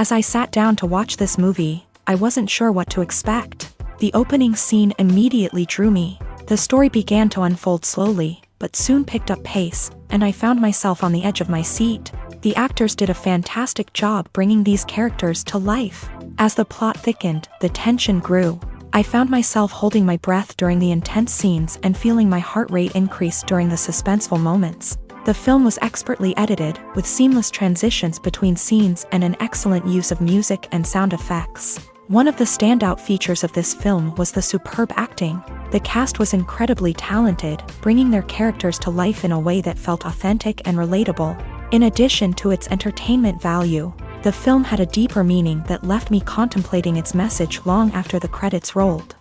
As I sat down to watch this movie, I wasn't sure what to expect. The opening scene immediately drew me. The story began to unfold slowly, but soon picked up pace, and I found myself on the edge of my seat. The actors did a fantastic job bringing these characters to life. As the plot thickened, the tension grew. I found myself holding my breath during the intense scenes and feeling my heart rate increase during the suspenseful moments. The film was expertly edited, with seamless transitions between scenes and an excellent use of music and sound effects. One of the standout features of this film was the superb acting. The cast was incredibly talented, bringing their characters to life in a way that felt authentic and relatable. In addition to its entertainment value, the film had a deeper meaning that left me contemplating its message long after the credits rolled.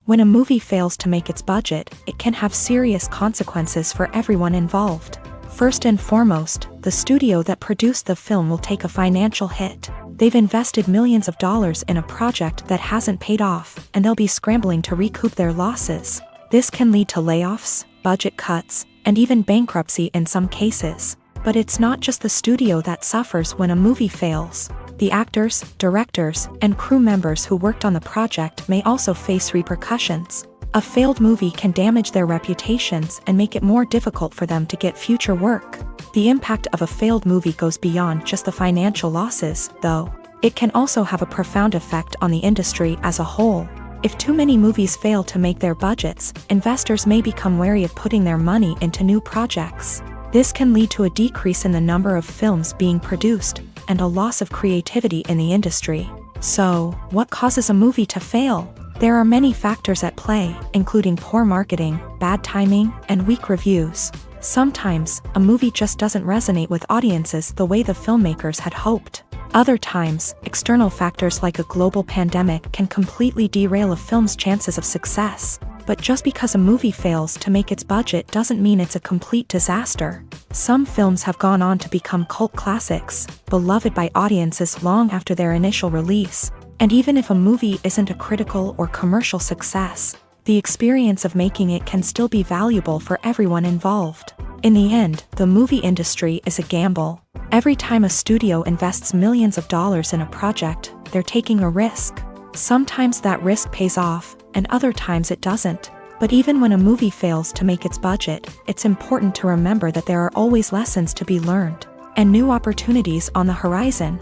When a movie fails to make its budget, it can have serious consequences for everyone involved. First and foremost, the studio that produced the film will take a financial hit. They've invested millions of dollars in a project that hasn't paid off, and they'll be scrambling to recoup their losses. This can lead to layoffs, budget cuts, and even bankruptcy in some cases. But it's not just the studio that suffers when a movie fails. The actors, directors, and crew members who worked on the project may also face repercussions. A failed movie can damage their reputations and make it more difficult for them to get future work. The impact of a failed movie goes beyond just the financial losses, though. It can also have a profound effect on the industry as a whole. If too many movies fail to make their budgets, investors may become wary of putting their money into new projects. This can lead to a decrease in the number of films being produced, and a loss of creativity in the industry. So, what causes a movie to fail? There are many factors at play, including poor marketing, bad timing, and weak reviews. Sometimes, a movie just doesn't resonate with audiences the way the filmmakers had hoped. Other times, external factors like a global pandemic can completely derail a film's chances of success. But just because a movie fails to make its budget doesn't mean it's a complete disaster. Some films have gone on to become cult classics, beloved by audiences long after their initial release. And even if a movie isn't a critical or commercial success, the experience of making it can still be valuable for everyone involved. In the end, the movie industry is a gamble. Every time a studio invests millions of dollars in a project, they're taking a risk. Sometimes that risk pays off, and other times it doesn't. But even when a movie fails to make its budget, it's important to remember that there are always lessons to be learned, and new opportunities on the horizon.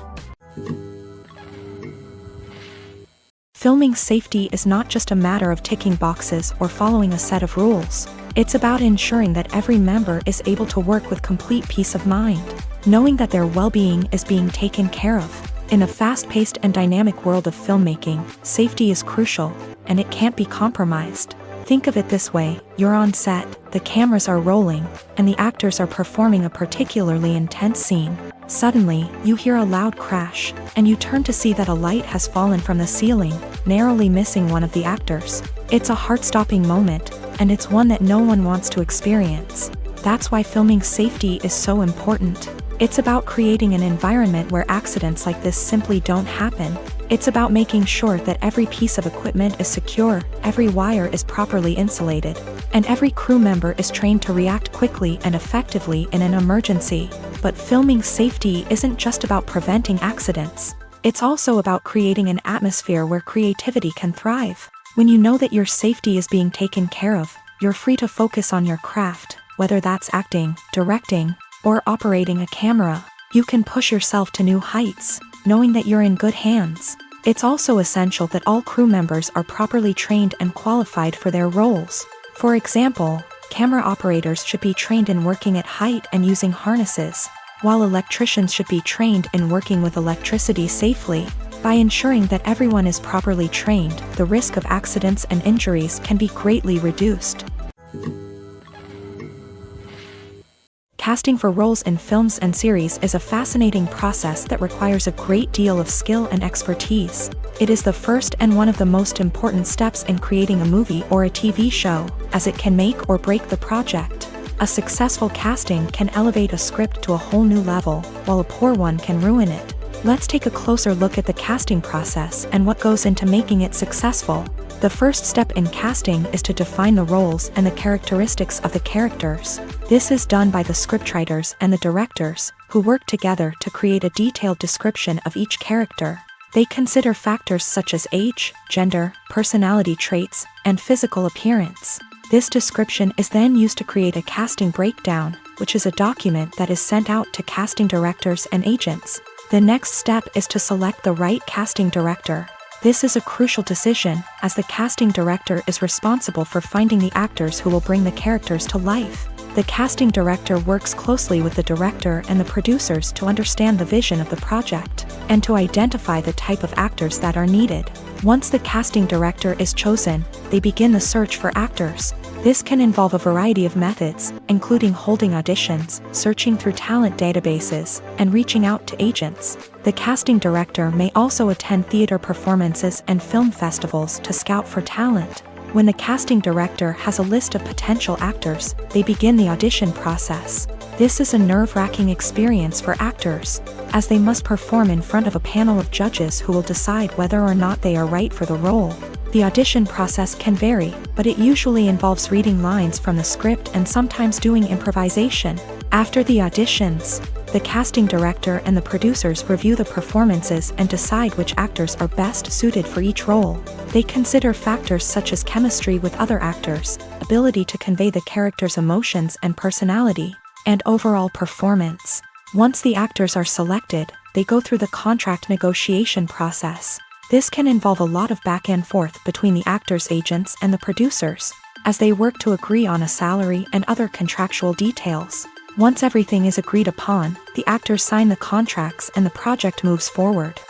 Filming safety is not just a matter of ticking boxes or following a set of rules. It's about ensuring that every member is able to work with complete peace of mind, knowing that their well-being is being taken care of. In a fast-paced and dynamic world of filmmaking, safety is crucial, and it can't be compromised. Think of it this way: you're on set, the cameras are rolling, and the actors are performing a particularly intense scene. Suddenly, you hear a loud crash, and you turn to see that a light has fallen from the ceiling, narrowly missing one of the actors. It's a heart-stopping moment, and it's one that no one wants to experience. That's why filming safety is so important. It's about creating an environment where accidents like this simply don't happen. It's about making sure that every piece of equipment is secure, every wire is properly insulated, and every crew member is trained to react quickly and effectively in an emergency. But filming safety isn't just about preventing accidents. It's also about creating an atmosphere where creativity can thrive. When you know that your safety is being taken care of, you're free to focus on your craft, whether that's acting, directing, or operating a camera. You can push yourself to new heights, knowing that you're in good hands. It's also essential that all crew members are properly trained and qualified for their roles. For example, camera operators should be trained in working at height and using harnesses, while electricians should be trained in working with electricity safely. By ensuring that everyone is properly trained, the risk of accidents and injuries can be greatly reduced. Casting for roles in films and series is a fascinating process that requires a great deal of skill and expertise. It is the first and one of the most important steps in creating a movie or a TV show, as it can make or break the project. A successful casting can elevate a script to a whole new level, while a poor one can ruin it. Let's take a closer look at the casting process and what goes into making it successful. The first step in casting is to define the roles and the characteristics of the characters. This is done by the scriptwriters and the directors, who work together to create a detailed description of each character. They consider factors such as age, gender, personality traits, and physical appearance. This description is then used to create a casting breakdown, which is a document that is sent out to casting directors and agents. The next step is to select the right casting director. This is a crucial decision, as the casting director is responsible for finding the actors who will bring the characters to life. The casting director works closely with the director and the producers to understand the vision of the project, and to identify the type of actors that are needed. Once the casting director is chosen, they begin the search for actors. This can involve a variety of methods, including holding auditions, searching through talent databases, and reaching out to agents. The casting director may also attend theater performances and film festivals to scout for talent. When the casting director has a list of potential actors, they begin the audition process. This is a nerve-wracking experience for actors, as they must perform in front of a panel of judges who will decide whether or not they are right for the role. The audition process can vary, but it usually involves reading lines from the script and sometimes doing improvisation. After the auditions, the casting director and the producers review the performances and decide which actors are best suited for each role. They consider factors such as chemistry with other actors, ability to convey the character's emotions and personality, and overall performance. Once the actors are selected, they go through the contract negotiation process. This can involve a lot of back and forth between the actors' agents and the producers, as they work to agree on a salary and other contractual details. Once everything is agreed upon, the actors sign the contracts and the project moves forward.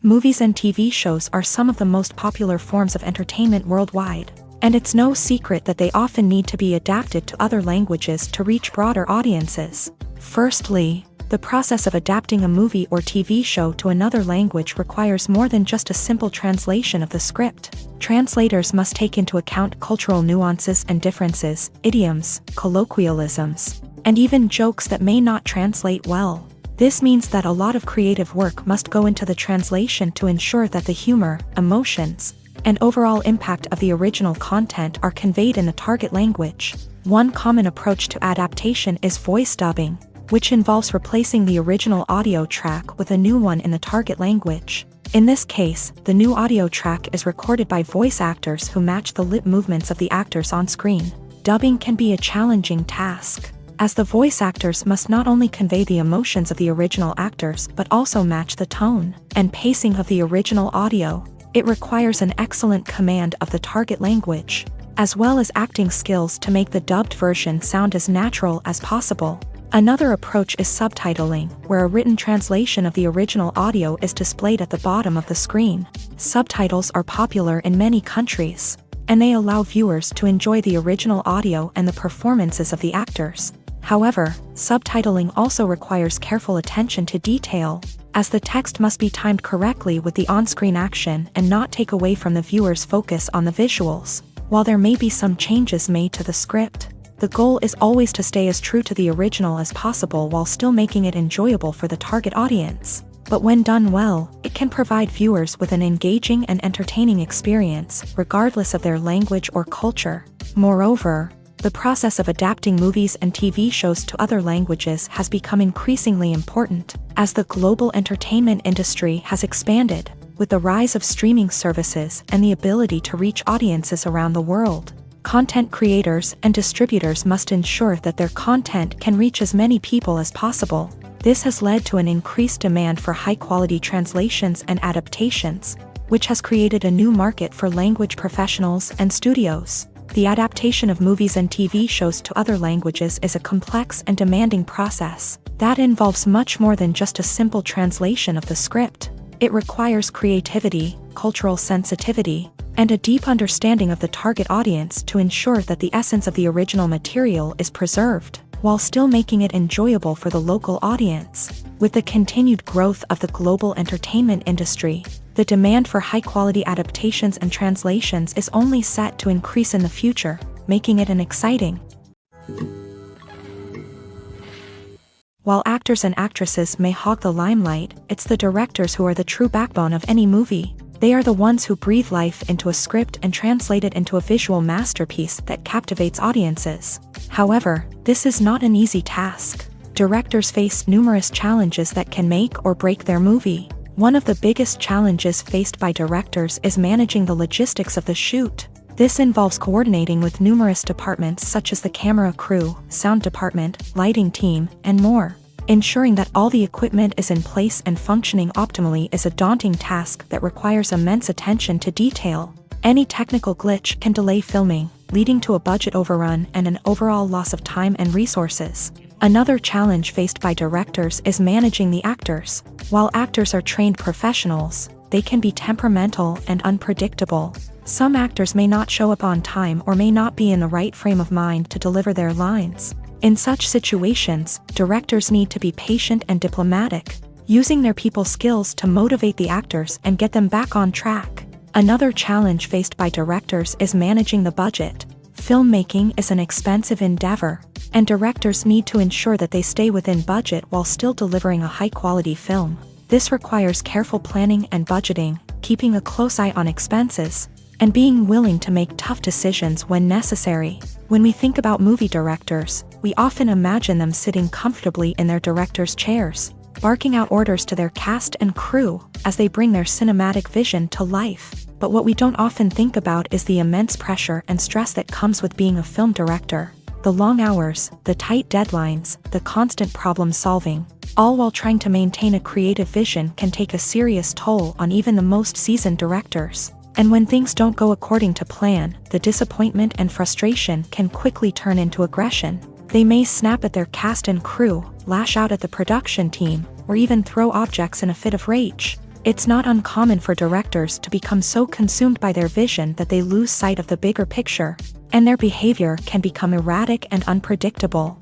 Movies and TV shows are some of the most popular forms of entertainment worldwide, and it's no secret that they often need to be adapted to other languages to reach broader audiences. Firstly, the process of adapting a movie or TV show to another language requires more than just a simple translation of the script. Translators must take into account cultural nuances and differences, idioms, colloquialisms, and even jokes that may not translate well. This means that a lot of creative work must go into the translation to ensure that the humor, emotions, and overall impact of the original content are conveyed in the target language. One common approach to adaptation is voice dubbing, which involves replacing the original audio track with a new one in the target language. In this case, the new audio track is recorded by voice actors who match the lip movements of the actors on screen. Dubbing can be a challenging task, as the voice actors must not only convey the emotions of the original actors but also match the tone and pacing of the original audio. It requires an excellent command of the target language, as well as acting skills to make the dubbed version sound as natural as possible. Another approach is subtitling, where a written translation of the original audio is displayed at the bottom of the screen. Subtitles are popular in many countries, and they allow viewers to enjoy the original audio and the performances of the actors. However, subtitling also requires careful attention to detail, as the text must be timed correctly with the on-screen action and not take away from the viewer's focus on the visuals. While there may be some changes made to the script, the goal is always to stay as true to the original as possible while still making it enjoyable for the target audience. But when done well, it can provide viewers with an engaging and entertaining experience, regardless of their language or culture. Moreover, the process of adapting movies and TV shows to other languages has become increasingly important, as the global entertainment industry has expanded, with the rise of streaming services and the ability to reach audiences around the world. Content creators and distributors must ensure that their content can reach as many people as possible. This has led to an increased demand for high-quality translations and adaptations, which has created a new market for language professionals and studios. The adaptation of movies and TV shows to other languages is a complex and demanding process that involves much more than just a simple translation of the script. It requires creativity, cultural sensitivity, and a deep understanding of the target audience to ensure that the essence of the original material is preserved, while still making it enjoyable for the local audience. With the continued growth of the global entertainment industry, the demand for high-quality adaptations and translations is only set to increase in the future, making it an exciting While actors and actresses may hog the limelight, it's the directors who are the true backbone of any movie. They are the ones who breathe life into a script and translate it into a visual masterpiece that captivates audiences. However, this is not an easy task. Directors face numerous challenges that can make or break their movie. One of the biggest challenges faced by directors is managing the logistics of the shoot. This involves coordinating with numerous departments such as the camera crew, sound department, lighting team, and more. Ensuring that all the equipment is in place and functioning optimally is a daunting task that requires immense attention to detail. Any technical glitch can delay filming, leading to a budget overrun and an overall loss of time and resources. Another challenge faced by directors is managing the actors. While actors are trained professionals, they can be temperamental and unpredictable. Some actors may not show up on time or may not be in the right frame of mind to deliver their lines. In such situations, directors need to be patient and diplomatic, using their people skills to motivate the actors and get them back on track. Another challenge faced by directors is managing the budget. Filmmaking is an expensive endeavor, and directors need to ensure that they stay within budget while still delivering a high-quality film. This requires careful planning and budgeting, keeping a close eye on expenses, and being willing to make tough decisions when necessary. When we think about movie directors, we often imagine them sitting comfortably in their director's chairs, barking out orders to their cast and crew as they bring their cinematic vision to life. But what we don't often think about is the immense pressure and stress that comes with being a film director. The long hours, the tight deadlines, the constant problem solving, all while trying to maintain a creative vision can take a serious toll on even the most seasoned directors. And when things don't go according to plan, the disappointment and frustration can quickly turn into aggression. They may snap at their cast and crew, lash out at the production team, or even throw objects in a fit of rage. It's not uncommon for directors to become so consumed by their vision that they lose sight of the bigger picture, and their behavior can become erratic and unpredictable.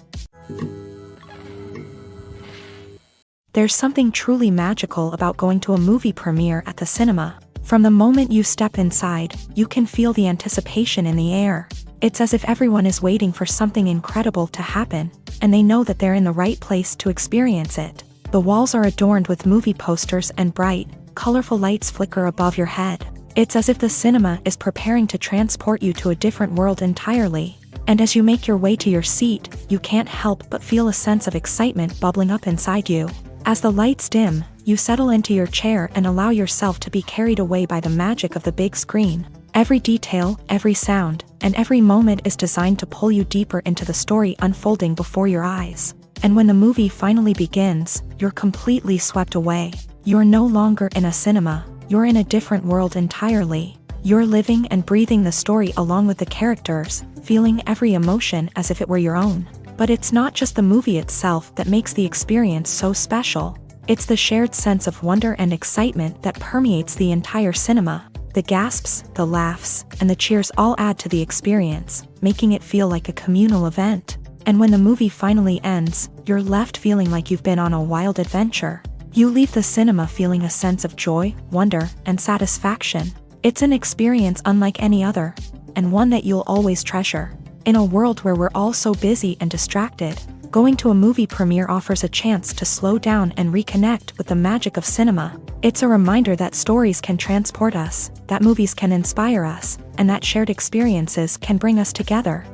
There's something truly magical about going to a movie premiere at the cinema. From the moment you step inside, you can feel the anticipation in the air. It's as if everyone is waiting for something incredible to happen, and they know that they're in the right place to experience it. The walls are adorned with movie posters and bright, colorful lights flicker above your head. It's as if the cinema is preparing to transport you to a different world entirely. And as you make your way to your seat, you can't help but feel a sense of excitement bubbling up inside you. As the lights dim, you settle into your chair and allow yourself to be carried away by the magic of the big screen. Every detail, every sound, and every moment is designed to pull you deeper into the story unfolding before your eyes. And when the movie finally begins, you're completely swept away. You're no longer in a cinema, you're in a different world entirely. You're living and breathing the story along with the characters, feeling every emotion as if it were your own. But it's not just the movie itself that makes the experience so special. It's the shared sense of wonder and excitement that permeates the entire cinema. The gasps, the laughs, and the cheers all add to the experience, making it feel like a communal event. And when the movie finally ends, you're left feeling like you've been on a wild adventure. You leave the cinema feeling a sense of joy, wonder, and satisfaction. It's an experience unlike any other, and one that you'll always treasure. In a world where we're all so busy and distracted, going to a movie premiere offers a chance to slow down and reconnect with the magic of cinema. It's a reminder that stories can transport us, that movies can inspire us, and that shared experiences can bring us together.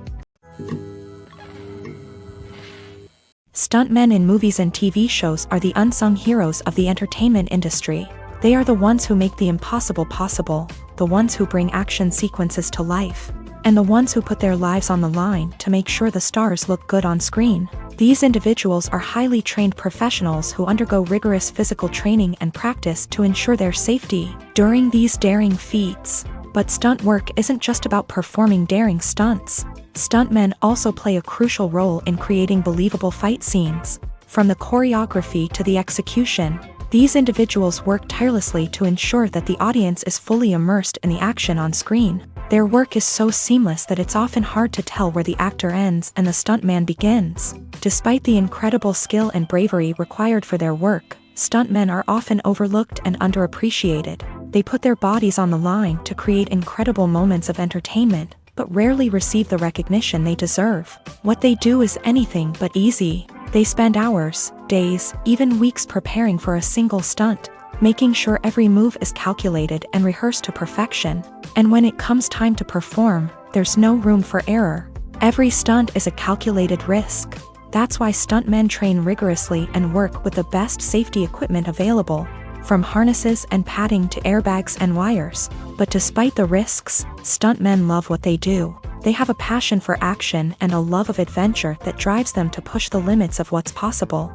Stuntmen in movies and TV shows are the unsung heroes of the entertainment industry. They are the ones who make the impossible possible, the ones who bring action sequences to life, and the ones who put their lives on the line to make sure the stars look good on screen. These individuals are highly trained professionals who undergo rigorous physical training and practice to ensure their safety during these daring feats. But stunt work isn't just about performing daring stunts. Stuntmen also play a crucial role in creating believable fight scenes. From the choreography to the execution, these individuals work tirelessly to ensure that the audience is fully immersed in the action on screen. Their work is so seamless that it's often hard to tell where the actor ends and the stuntman begins. Despite the incredible skill and bravery required for their work, stuntmen are often overlooked and underappreciated. They put their bodies on the line to create incredible moments of entertainment, but rarely receive the recognition they deserve. What they do is anything but easy. They spend hours, days, even weeks preparing for a single stunt, making sure every move is calculated and rehearsed to perfection. And when it comes time to perform, there's no room for error. Every stunt is a calculated risk. That's why stuntmen train rigorously and work with the best safety equipment available, from harnesses and padding to airbags and wires. But despite the risks, stuntmen love what they do. They have a passion for action and a love of adventure that drives them to push the limits of what's possible.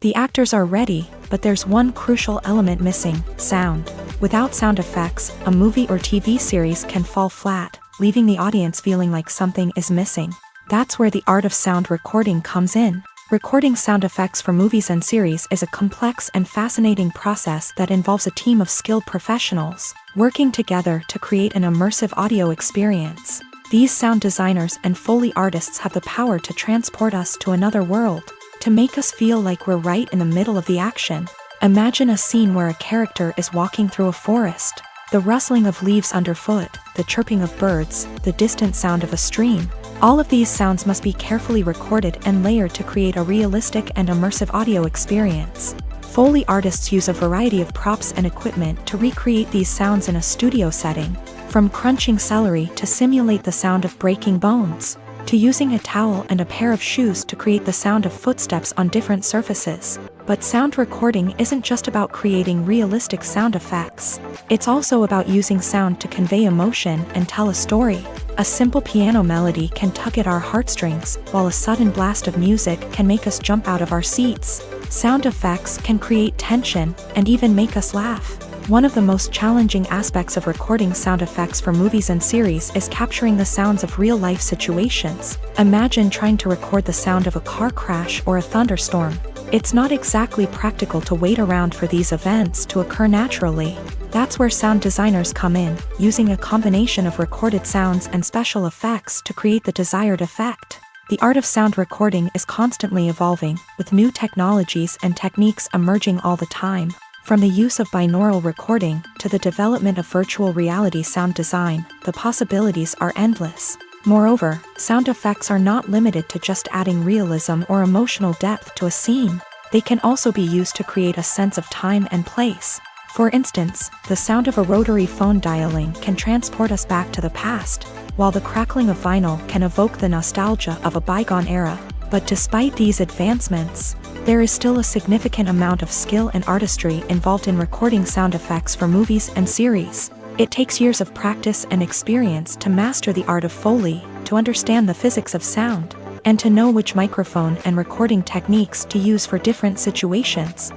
The actors are ready, but there's one crucial element missing: sound. Without sound effects, a movie or TV series can fall flat, leaving the audience feeling like something is missing. That's where the art of sound recording comes in. Recording sound effects for movies and series is a complex and fascinating process that involves a team of skilled professionals working together to create an immersive audio experience. These sound designers and Foley artists have the power to transport us to another world, to make us feel like we're right in the middle of the action. Imagine a scene where a character is walking through a forest. The rustling of leaves underfoot, the chirping of birds, the distant sound of a stream. All of these sounds must be carefully recorded and layered to create a realistic and immersive audio experience. Foley artists use a variety of props and equipment to recreate these sounds in a studio setting, from crunching celery to simulate the sound of breaking bones, to using a towel and a pair of shoes to create the sound of footsteps on different surfaces. But sound recording isn't just about creating realistic sound effects. It's also about using sound to convey emotion and tell a story. A simple piano melody can tug at our heartstrings, while a sudden blast of music can make us jump out of our seats. Sound effects can create tension and even make us laugh. One of the most challenging aspects of recording sound effects for movies and series is capturing the sounds of real-life situations. Imagine trying to record the sound of a car crash or a thunderstorm. It's not exactly practical to wait around for these events to occur naturally. That's where sound designers come in, using a combination of recorded sounds and special effects to create the desired effect. The art of sound recording is constantly evolving, with new technologies and techniques emerging all the time. From the use of binaural recording to the development of virtual reality sound design, the possibilities are endless. Moreover, sound effects are not limited to just adding realism or emotional depth to a scene. They can also be used to create a sense of time and place. For instance, the sound of a rotary phone dialing can transport us back to the past, while the crackling of vinyl can evoke the nostalgia of a bygone era. But despite these advancements, there is still a significant amount of skill and artistry involved in recording sound effects for movies and series. It takes years of practice and experience to master the art of Foley, to understand the physics of sound, and to know which microphone and recording techniques to use for different situations.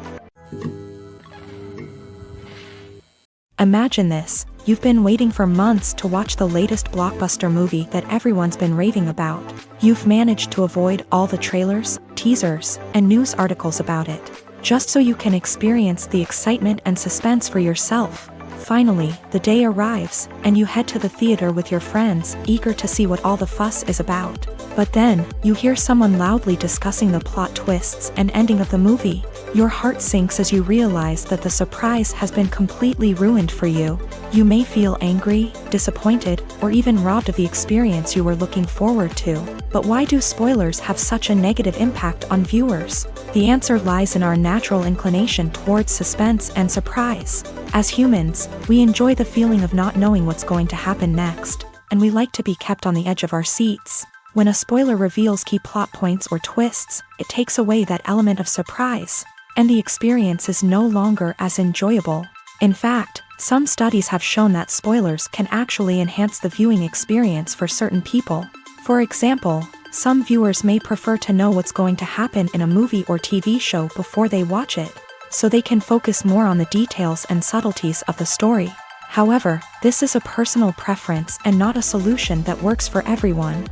Imagine this: you've been waiting for months to watch the latest blockbuster movie that everyone's been raving about. You've managed to avoid all the trailers, teasers, and news articles about it, just so you can experience the excitement and suspense for yourself. Finally, the day arrives, and you head to the theater with your friends, eager to see what all the fuss is about. But then, you hear someone loudly discussing the plot twists and ending of the movie. Your heart sinks as you realize that the surprise has been completely ruined for you. You may feel angry, disappointed, or even robbed of the experience you were looking forward to. But why do spoilers have such a negative impact on viewers? The answer lies in our natural inclination towards suspense and surprise. As humans, we enjoy the feeling of not knowing what's going to happen next, and we like to be kept on the edge of our seats. When a spoiler reveals key plot points or twists, it takes away that element of surprise, and the experience is no longer as enjoyable. In fact, some studies have shown that spoilers can actually enhance the viewing experience for certain people. For example, some viewers may prefer to know what's going to happen in a movie or TV show before they watch it, so they can focus more on the details and subtleties of the story. However, this is a personal preference and not a solution that works for everyone.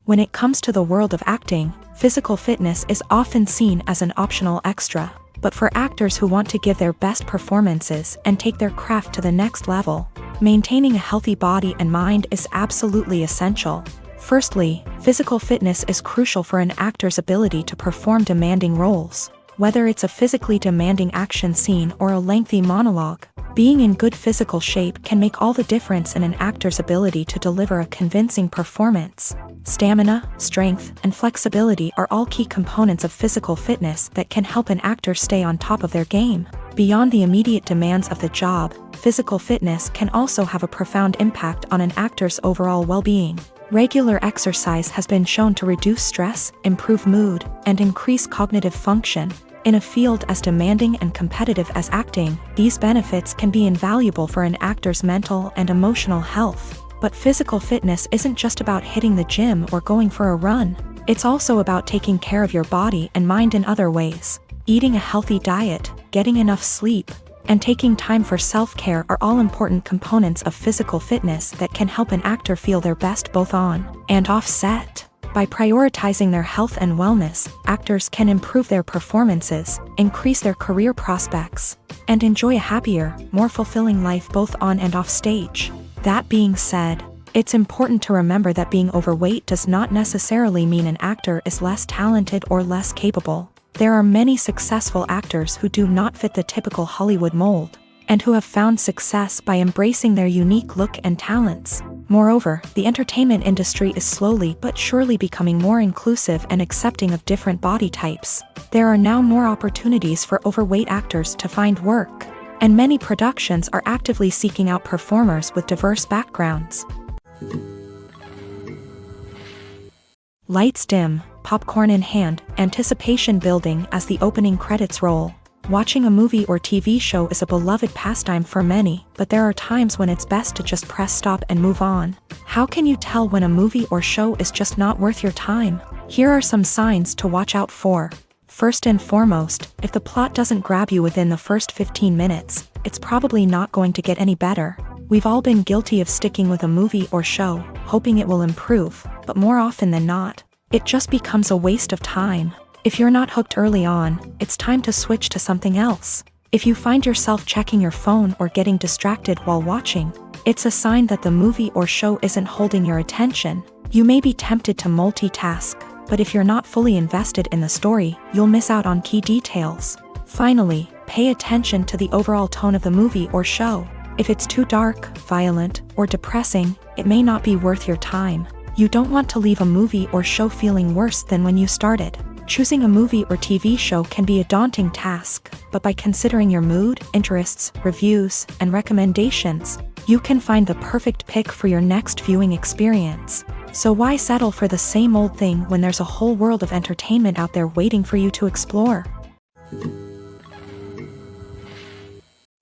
When it comes to the world of acting, physical fitness is often seen as an optional extra. But for actors who want to give their best performances and take their craft to the next level, maintaining a healthy body and mind is absolutely essential. Firstly, physical fitness is crucial for an actor's ability to perform demanding roles. Whether it's a physically demanding action scene or a lengthy monologue, being in good physical shape can make all the difference in an actor's ability to deliver a convincing performance. Stamina, strength, and flexibility are all key components of physical fitness that can help an actor stay on top of their game. Beyond the immediate demands of the job, physical fitness can also have a profound impact on an actor's overall well-being. Regular exercise has been shown to reduce stress, improve mood, and increase cognitive function. In a field as demanding and competitive as acting, these benefits can be invaluable for an actor's mental and emotional health. But physical fitness isn't just about hitting the gym or going for a run. It's also about taking care of your body and mind in other ways. Eating a healthy diet, getting enough sleep, and taking time for self-care are all important components of physical fitness that can help an actor feel their best both on and off set. By prioritizing their health and wellness, actors can improve their performances, increase their career prospects, and enjoy a happier, more fulfilling life both on and off stage. That being said, it's important to remember that being overweight does not necessarily mean an actor is less talented or less capable. There are many successful actors who do not fit the typical Hollywood mold, and who have found success by embracing their unique look and talents. Moreover, the entertainment industry is slowly but surely becoming more inclusive and accepting of different body types. There are now more opportunities for overweight actors to find work, and many productions are actively seeking out performers with diverse backgrounds. Lights dim, popcorn in hand, anticipation building as the opening credits roll. Watching a movie or TV show is a beloved pastime for many, but there are times when it's best to just press stop and move on. How can you tell when a movie or show is just not worth your time? Here are some signs to watch out for. First and foremost, if the plot doesn't grab you within the first 15 minutes, it's probably not going to get any better. We've all been guilty of sticking with a movie or show, hoping it will improve, but more often than not, it just becomes a waste of time. If you're not hooked early on, it's time to switch to something else. If you find yourself checking your phone or getting distracted while watching, it's a sign that the movie or show isn't holding your attention. You may be tempted to multitask, but if you're not fully invested in the story, you'll miss out on key details. Finally, pay attention to the overall tone of the movie or show. If it's too dark, violent, or depressing, it may not be worth your time. You don't want to leave a movie or show feeling worse than when you started. Choosing a movie or TV show can be a daunting task, but by considering your mood, interests, reviews, and recommendations, you can find the perfect pick for your next viewing experience. So why settle for the same old thing when there's a whole world of entertainment out there waiting for you to explore?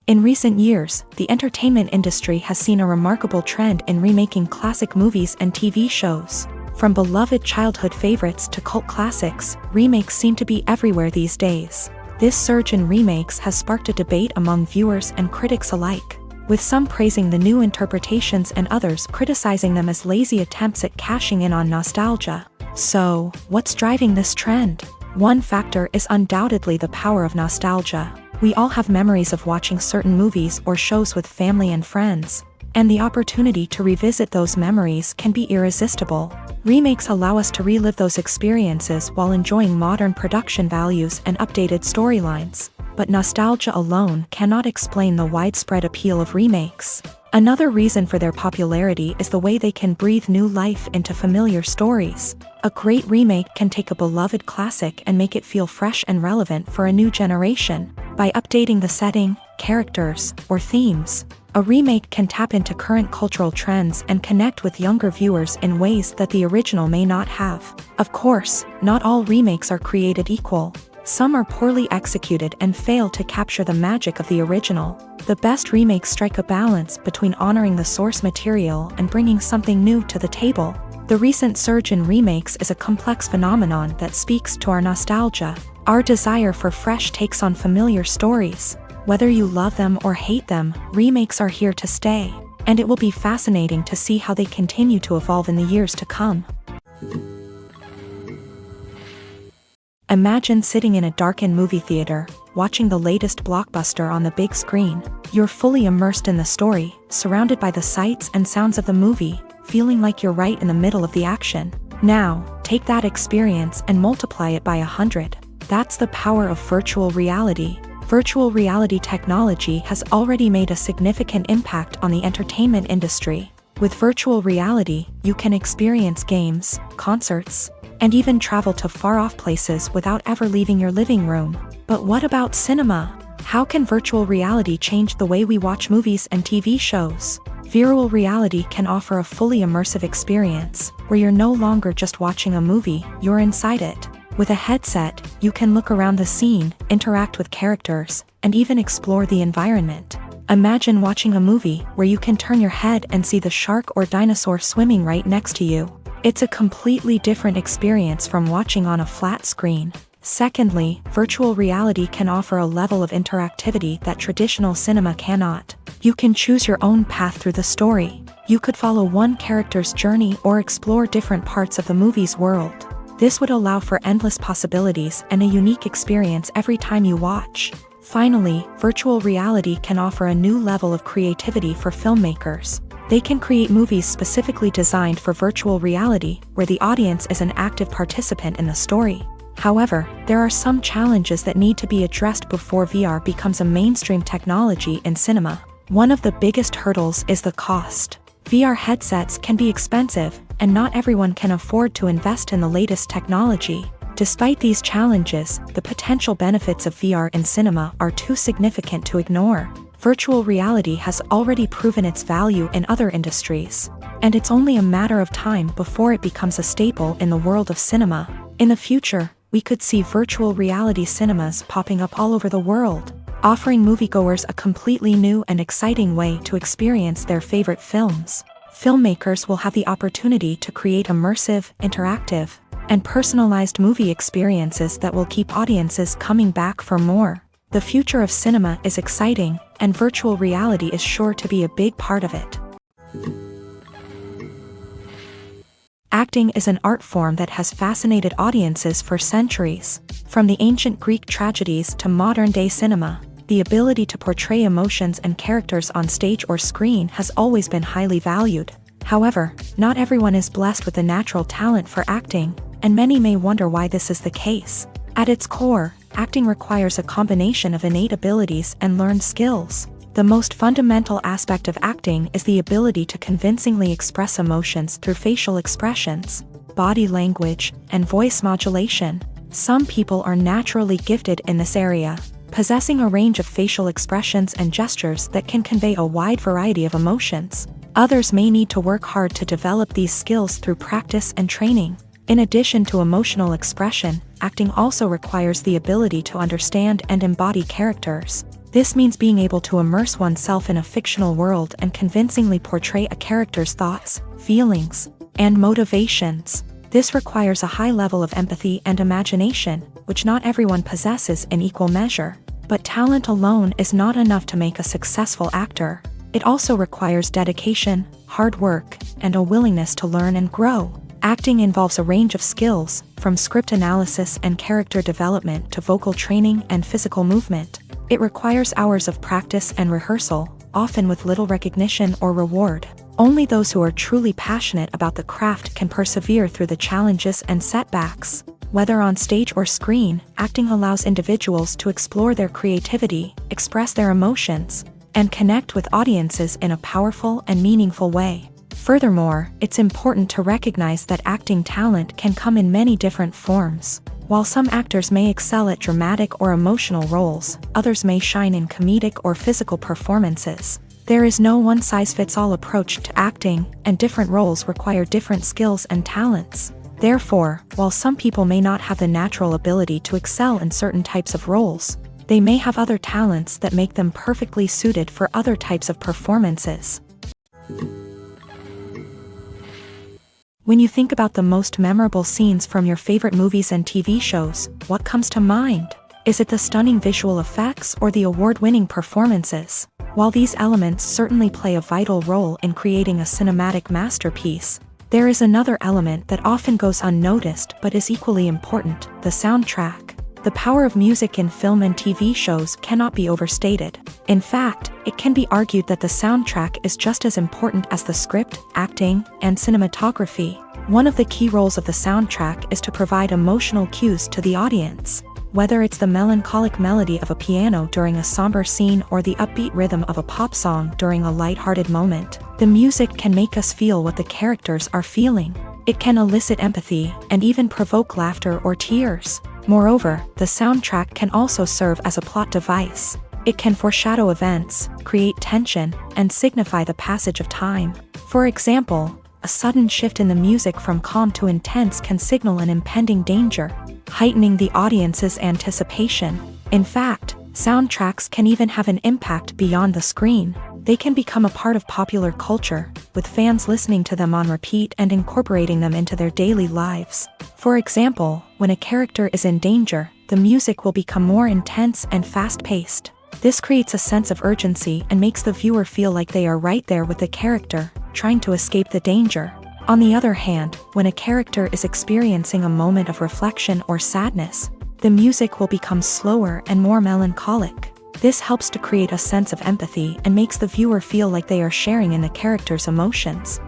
In recent years, the entertainment industry has seen a remarkable trend in remaking classic movies and TV shows. From beloved childhood favorites to cult classics, remakes seem to be everywhere these days. This surge in remakes has sparked a debate among viewers and critics alike, with some praising the new interpretations and others criticizing them as lazy attempts at cashing in on nostalgia. So, what's driving this trend? One factor is undoubtedly the power of nostalgia. We all have memories of watching certain movies or shows with family and friends, and the opportunity to revisit those memories can be irresistible. Remakes allow us to relive those experiences while enjoying modern production values and updated storylines. But nostalgia alone cannot explain the widespread appeal of remakes. Another reason for their popularity is the way they can breathe new life into familiar stories. A great remake can take a beloved classic and make it feel fresh and relevant for a new generation. By updating the setting, characters, or themes, a remake can tap into current cultural trends and connect with younger viewers in ways that the original may not have. Of course, not all remakes are created equal. Some are poorly executed and fail to capture the magic of the original. The best remakes strike a balance between honoring the source material and bringing something new to the table. The recent surge in remakes is a complex phenomenon that speaks to our nostalgia, our desire for fresh takes on familiar stories. Whether you love them or hate them, remakes are here to stay, and it will be fascinating to see how they continue to evolve in the years to come. Imagine sitting in a darkened movie theater, watching the latest blockbuster on the big screen. You're fully immersed in the story, surrounded by the sights and sounds of the movie, feeling like you're right in the middle of the action. Now, take that experience and multiply it by 100. That's the power of virtual reality. Virtual reality technology has already made a significant impact on the entertainment industry. With virtual reality, you can experience games, concerts, and even travel to far-off places without ever leaving your living room. But what about cinema? How can virtual reality change the way we watch movies and TV shows? Virtual reality can offer a fully immersive experience, where you're no longer just watching a movie, you're inside it. With a headset, you can look around the scene, interact with characters, and even explore the environment. Imagine watching a movie where you can turn your head and see the shark or dinosaur swimming right next to you. It's a completely different experience from watching on a flat screen. Secondly, virtual reality can offer a level of interactivity that traditional cinema cannot. You can choose your own path through the story. You could follow one character's journey or explore different parts of the movie's world. This would allow for endless possibilities and a unique experience every time you watch. Finally, virtual reality can offer a new level of creativity for filmmakers. They can create movies specifically designed for virtual reality, where the audience is an active participant in the story. However, there are some challenges that need to be addressed before VR becomes a mainstream technology in cinema. One of the biggest hurdles is the cost. VR headsets can be expensive, and not everyone can afford to invest in the latest technology. Despite these challenges, the potential benefits of VR in cinema are too significant to ignore. Virtual reality has already proven its value in other industries, and it's only a matter of time before it becomes a staple in the world of cinema. In the future, we could see virtual reality cinemas popping up all over the world, offering moviegoers a completely new and exciting way to experience their favorite films. Filmmakers will have the opportunity to create immersive, interactive, and personalized movie experiences that will keep audiences coming back for more. The future of cinema is exciting, and virtual reality is sure to be a big part of it. Acting is an art form that has fascinated audiences for centuries. From the ancient Greek tragedies to modern-day cinema, the ability to portray emotions and characters on stage or screen has always been highly valued. However, not everyone is blessed with the natural talent for acting, and many may wonder why this is the case. At its core, acting requires a combination of innate abilities and learned skills. The most fundamental aspect of acting is the ability to convincingly express emotions through facial expressions, body language, and voice modulation. Some people are naturally gifted in this area, possessing a range of facial expressions and gestures that can convey a wide variety of emotions. Others may need to work hard to develop these skills through practice and training. In addition to emotional expression, acting also requires the ability to understand and embody characters. This means being able to immerse oneself in a fictional world and convincingly portray a character's thoughts, feelings, and motivations. This requires a high level of empathy and imagination, which not everyone possesses in equal measure. But talent alone is not enough to make a successful actor. It also requires dedication, hard work, and a willingness to learn and grow. Acting involves a range of skills, from script analysis and character development to vocal training and physical movement. It requires hours of practice and rehearsal, often with little recognition or reward. Only those who are truly passionate about the craft can persevere through the challenges and setbacks. Whether on stage or screen, acting allows individuals to explore their creativity, express their emotions, and connect with audiences in a powerful and meaningful way. Furthermore, it's important to recognize that acting talent can come in many different forms. While some actors may excel at dramatic or emotional roles, others may shine in comedic or physical performances. There is no one-size-fits-all approach to acting, and different roles require different skills and talents. Therefore, while some people may not have the natural ability to excel in certain types of roles, they may have other talents that make them perfectly suited for other types of performances. When you think about the most memorable scenes from your favorite movies and TV shows, what comes to mind? Is it the stunning visual effects or the award-winning performances? While these elements certainly play a vital role in creating a cinematic masterpiece, there is another element that often goes unnoticed but is equally important: the soundtrack. The power of music in film and TV shows cannot be overstated. In fact, it can be argued that the soundtrack is just as important as the script, acting, and cinematography. One of the key roles of the soundtrack is to provide emotional cues to the audience. Whether it's the melancholic melody of a piano during a somber scene or the upbeat rhythm of a pop song during a light-hearted moment, the music can make us feel what the characters are feeling. It can elicit empathy and even provoke laughter or tears. Moreover, the soundtrack can also serve as a plot device. It can foreshadow events, create tension, and signify the passage of time. For example, a sudden shift in the music from calm to intense can signal an impending danger, heightening the audience's anticipation. In fact, soundtracks can even have an impact beyond the screen. They can become a part of popular culture, with fans listening to them on repeat and incorporating them into their daily lives. For example, when a character is in danger, the music will become more intense and fast-paced. This creates a sense of urgency and makes the viewer feel like they are right there with the character, trying to escape the danger. On the other hand, when a character is experiencing a moment of reflection or sadness, the music will become slower and more melancholic. This helps to create a sense of empathy and makes the viewer feel like they are sharing in the character's emotions.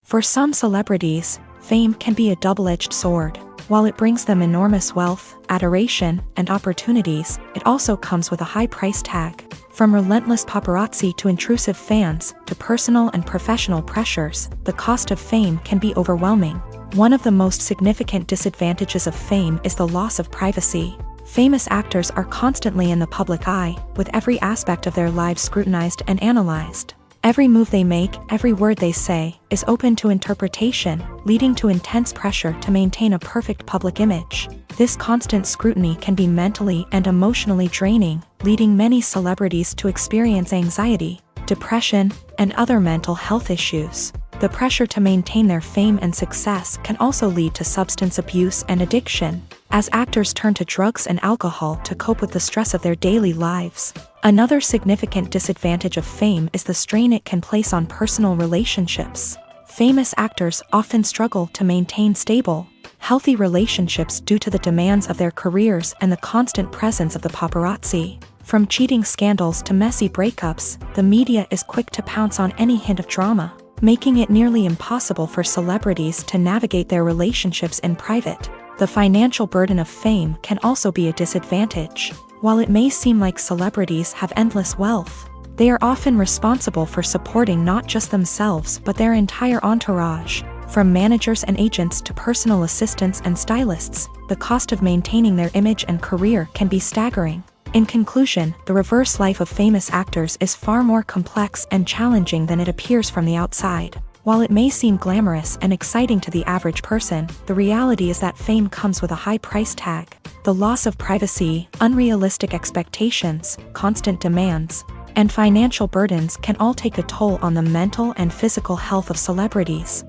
For some celebrities, fame can be a double-edged sword. While it brings them enormous wealth, adoration, and opportunities, it also comes with a high price tag. From relentless paparazzi to intrusive fans, to personal and professional pressures, the cost of fame can be overwhelming. One of the most significant disadvantages of fame is the loss of privacy. Famous actors are constantly in the public eye, with every aspect of their lives scrutinized and analyzed. Every move they make, every word they say, is open to interpretation, leading to intense pressure to maintain a perfect public image. This constant scrutiny can be mentally and emotionally draining, leading many celebrities to experience anxiety, depression, and other mental health issues. The pressure to maintain their fame and success can also lead to substance abuse and addiction, as actors turn to drugs and alcohol to cope with the stress of their daily lives. Another significant disadvantage of fame is the strain it can place on personal relationships. Famous actors often struggle to maintain stable, healthy relationships due to the demands of their careers and the constant presence of the paparazzi. From cheating scandals to messy breakups, the media is quick to pounce on any hint of drama, making it nearly impossible for celebrities to navigate their relationships in private. The financial burden of fame can also be a disadvantage. While it may seem like celebrities have endless wealth, they are often responsible for supporting not just themselves but their entire entourage. From managers and agents to personal assistants and stylists, the cost of maintaining their image and career can be staggering. In conclusion, the reverse life of famous actors is far more complex and challenging than it appears from the outside. While it may seem glamorous and exciting to the average person, the reality is that fame comes with a high price tag. The loss of privacy, unrealistic expectations, constant demands, and financial burdens can all take a toll on the mental and physical health of celebrities.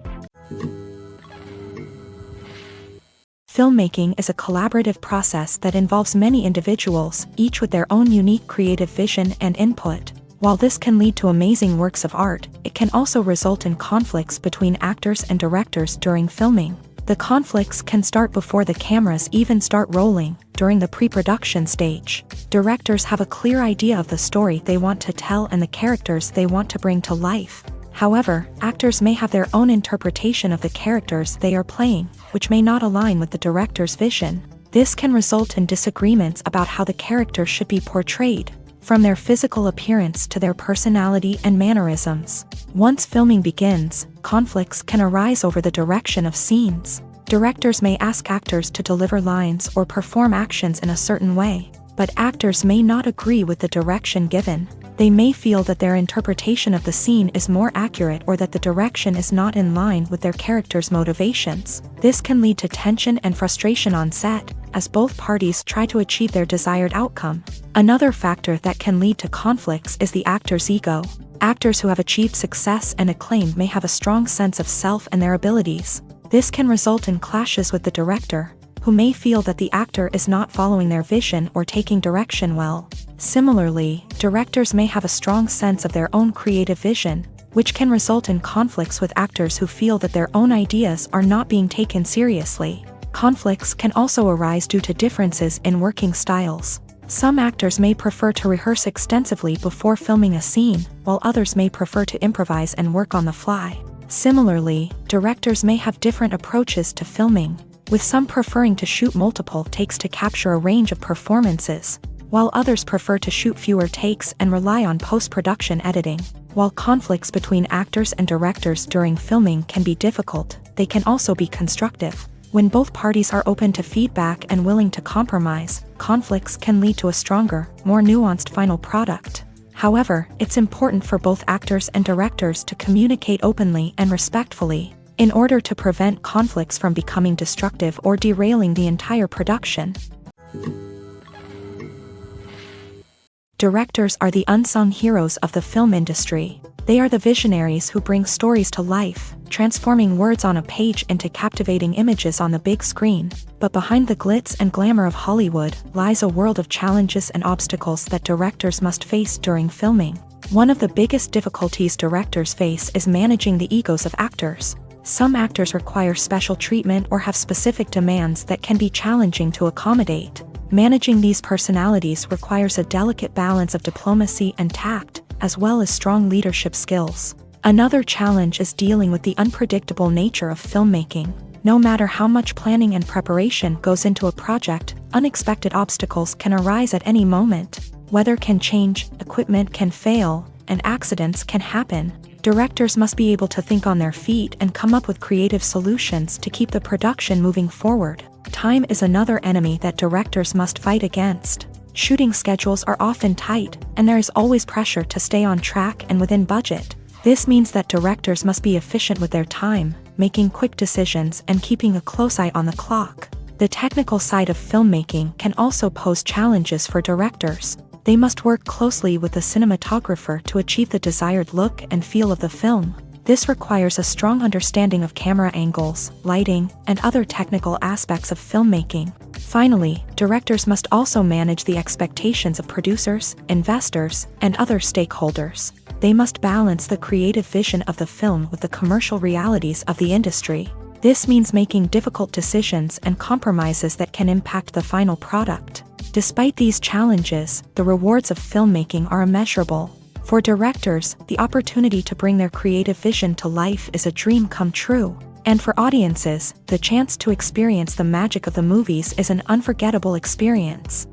Filmmaking is a collaborative process that involves many individuals, each with their own unique creative vision and input. While this can lead to amazing works of art, it can also result in conflicts between actors and directors during filming. The conflicts can start before the cameras even start rolling, during the pre-production stage. Directors have a clear idea of the story they want to tell and the characters they want to bring to life. However, actors may have their own interpretation of the characters they are playing, which may not align with the director's vision. This can result in disagreements about how the character should be portrayed, from their physical appearance to their personality and mannerisms. Once filming begins, conflicts can arise over the direction of scenes. Directors may ask actors to deliver lines or perform actions in a certain way, but actors may not agree with the direction given. They may feel that their interpretation of the scene is more accurate or that the direction is not in line with their character's motivations. This can lead to tension and frustration on set, as both parties try to achieve their desired outcome. Another factor that can lead to conflicts is the actor's ego. Actors who have achieved success and acclaim may have a strong sense of self and their abilities. This can result in clashes with the director, who may feel that the actor is not following their vision or taking direction well. Similarly, directors may have a strong sense of their own creative vision, which can result in conflicts with actors who feel that their own ideas are not being taken seriously. Conflicts can also arise due to differences in working styles. Some actors may prefer to rehearse extensively before filming a scene, while others may prefer to improvise and work on the fly. Similarly, directors may have different approaches to filming. with some preferring to shoot multiple takes to capture a range of performances, while others prefer to shoot fewer takes and rely on post-production editing. While conflicts between actors and directors during filming can be difficult, they can also be constructive. When both parties are open to feedback and willing to compromise, conflicts can lead to a stronger, more nuanced final product. However, it's important for both actors and directors to communicate openly and respectfully, in order to prevent conflicts from becoming destructive or derailing the entire production. Directors are the unsung heroes of the film industry. They are the visionaries who bring stories to life, transforming words on a page into captivating images on the big screen. But behind the glitz and glamour of Hollywood lies a world of challenges and obstacles that directors must face during filming. One of the biggest difficulties directors face is managing the egos of actors. Some actors require special treatment or have specific demands that can be challenging to accommodate. Managing these personalities requires a delicate balance of diplomacy and tact, as well as strong leadership skills. Another challenge is dealing with the unpredictable nature of filmmaking. No matter how much planning and preparation goes into a project, unexpected obstacles can arise at any moment. Weather can change, equipment can fail, and accidents can happen. Directors must be able to think on their feet and come up with creative solutions to keep the production moving forward. Time is another enemy that directors must fight against. Shooting schedules are often tight, and there is always pressure to stay on track and within budget. This means that directors must be efficient with their time, making quick decisions and keeping a close eye on the clock. The technical side of filmmaking can also pose challenges for directors. They must work closely with the cinematographer to achieve the desired look and feel of the film. This requires a strong understanding of camera angles, lighting, and other technical aspects of filmmaking. Finally, directors must also manage the expectations of producers, investors, and other stakeholders. They must balance the creative vision of the film with the commercial realities of the industry. This means making difficult decisions and compromises that can impact the final product. Despite these challenges, the rewards of filmmaking are immeasurable. For directors, the opportunity to bring their creative vision to life is a dream come true. And for audiences, the chance to experience the magic of the movies is an unforgettable experience.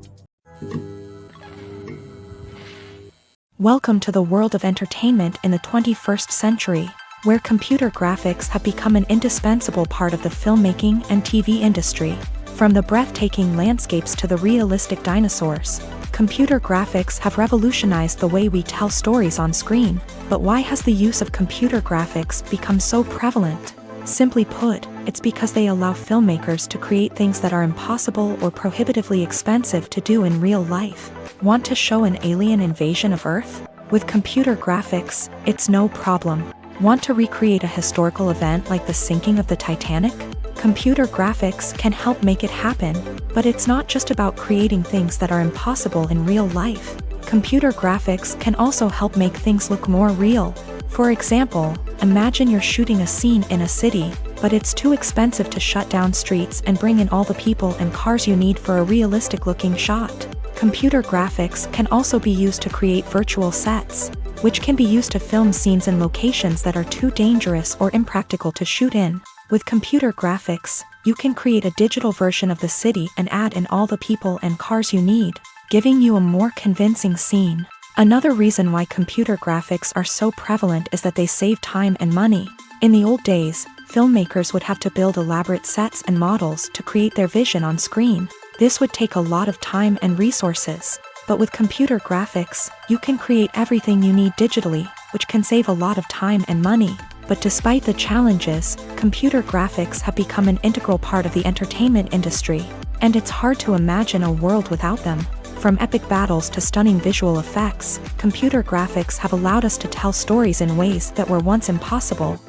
Welcome to the world of entertainment in the 21st century, where computer graphics have become an indispensable part of the filmmaking and TV industry. From the breathtaking landscapes to the realistic dinosaurs, computer graphics have revolutionized the way we tell stories on screen. But why has the use of computer graphics become so prevalent? Simply put, it's because they allow filmmakers to create things that are impossible or prohibitively expensive to do in real life. Want to show an alien invasion of Earth? With computer graphics, it's no problem. Want to recreate a historical event like the sinking of the Titanic? Computer graphics can help make it happen, but it's not just about creating things that are impossible in real life. Computer graphics can also help make things look more real. For example, imagine you're shooting a scene in a city, but it's too expensive to shut down streets and bring in all the people and cars you need for a realistic-looking shot. Computer graphics can also be used to create virtual sets, which can be used to film scenes in locations that are too dangerous or impractical to shoot in. With computer graphics, you can create a digital version of the city and add in all the people and cars you need, giving you a more convincing scene. Another reason why computer graphics are so prevalent is that they save time and money. In the old days, filmmakers would have to build elaborate sets and models to create their vision on screen. This would take a lot of time and resources. But with computer graphics, you can create everything you need digitally, which can save a lot of time and money. But despite the challenges, computer graphics have become an integral part of the entertainment industry, and it's hard to imagine a world without them. From epic battles to stunning visual effects, computer graphics have allowed us to tell stories in ways that were once impossible.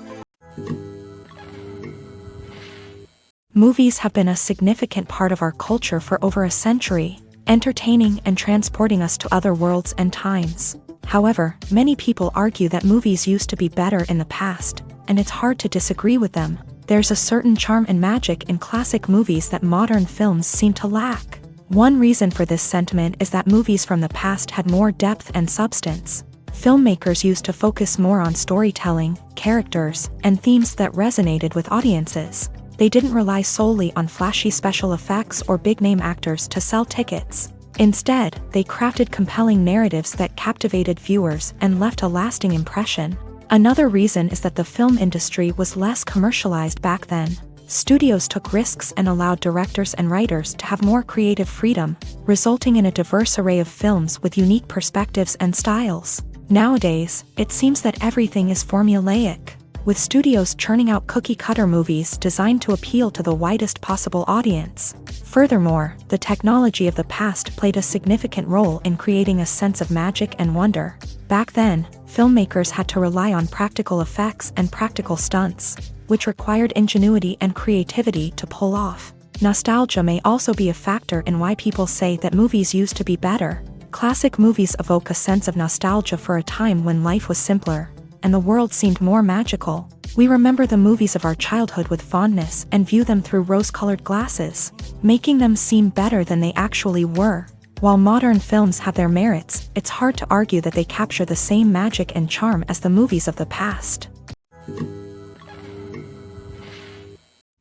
Movies have been a significant part of our culture for over a century, entertaining and transporting us to other worlds and times. However, many people argue that movies used to be better in the past, and it's hard to disagree with them. There's a certain charm and magic in classic movies that modern films seem to lack. One reason for this sentiment is that movies from the past had more depth and substance. Filmmakers used to focus more on storytelling, characters, and themes that resonated with audiences. They didn't rely solely on flashy special effects or big-name actors to sell tickets. Instead, they crafted compelling narratives that captivated viewers and left a lasting impression. Another reason is that the film industry was less commercialized back then. Studios took risks and allowed directors and writers to have more creative freedom, resulting in a diverse array of films with unique perspectives and styles. Nowadays, it seems that everything is formulaic, with studios churning out cookie-cutter movies designed to appeal to the widest possible audience. Furthermore, the technology of the past played a significant role in creating a sense of magic and wonder. Back then, filmmakers had to rely on practical effects and practical stunts, which required ingenuity and creativity to pull off. Nostalgia may also be a factor in why people say that movies used to be better. Classic movies evoke a sense of nostalgia for a time when life was simpler, and the world seemed more magical. We remember the movies of our childhood with fondness and view them through rose-colored glasses, making them seem better than they actually were. While modern films have their merits, it's hard to argue that they capture the same magic and charm as the movies of the past.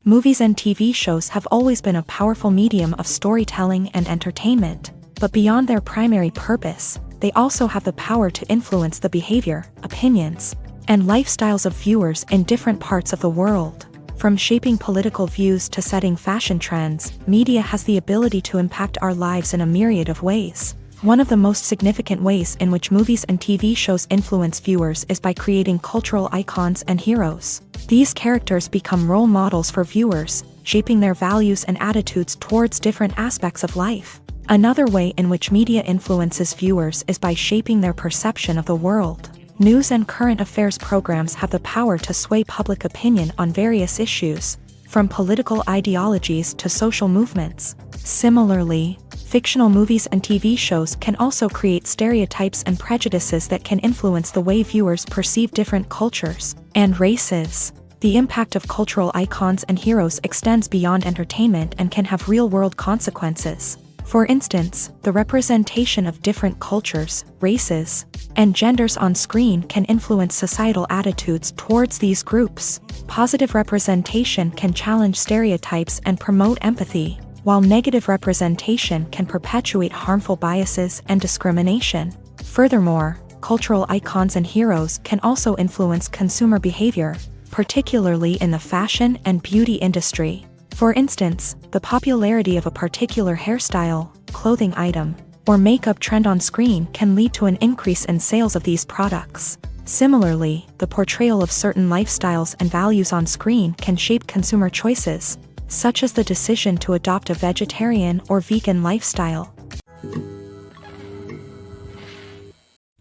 Movies and TV shows have always been a powerful medium of storytelling and entertainment, but beyond their primary purpose, they also have the power to influence the behavior, opinions, and lifestyles of viewers in different parts of the world. From shaping political views to setting fashion trends, media has the ability to impact our lives in a myriad of ways. One of the most significant ways in which movies and TV shows influence viewers is by creating cultural icons and heroes. These characters become role models for viewers, shaping their values and attitudes towards different aspects of life. Another way in which media influences viewers is by shaping their perception of the world. News and current affairs programs have the power to sway public opinion on various issues, from political ideologies to social movements. Similarly, fictional movies and TV shows can also create stereotypes and prejudices that can influence the way viewers perceive different cultures and races. The impact of cultural icons and heroes extends beyond entertainment and can have real-world consequences. For instance, the representation of different cultures, races, and genders on screen can influence societal attitudes towards these groups. Positive representation can challenge stereotypes and promote empathy, while negative representation can perpetuate harmful biases and discrimination. Furthermore, cultural icons and heroes can also influence consumer behavior, particularly in the fashion and beauty industry. For instance, the popularity of a particular hairstyle, clothing item, or makeup trend on screen can lead to an increase in sales of these products. Similarly, the portrayal of certain lifestyles and values on screen can shape consumer choices, such as the decision to adopt a vegetarian or vegan lifestyle.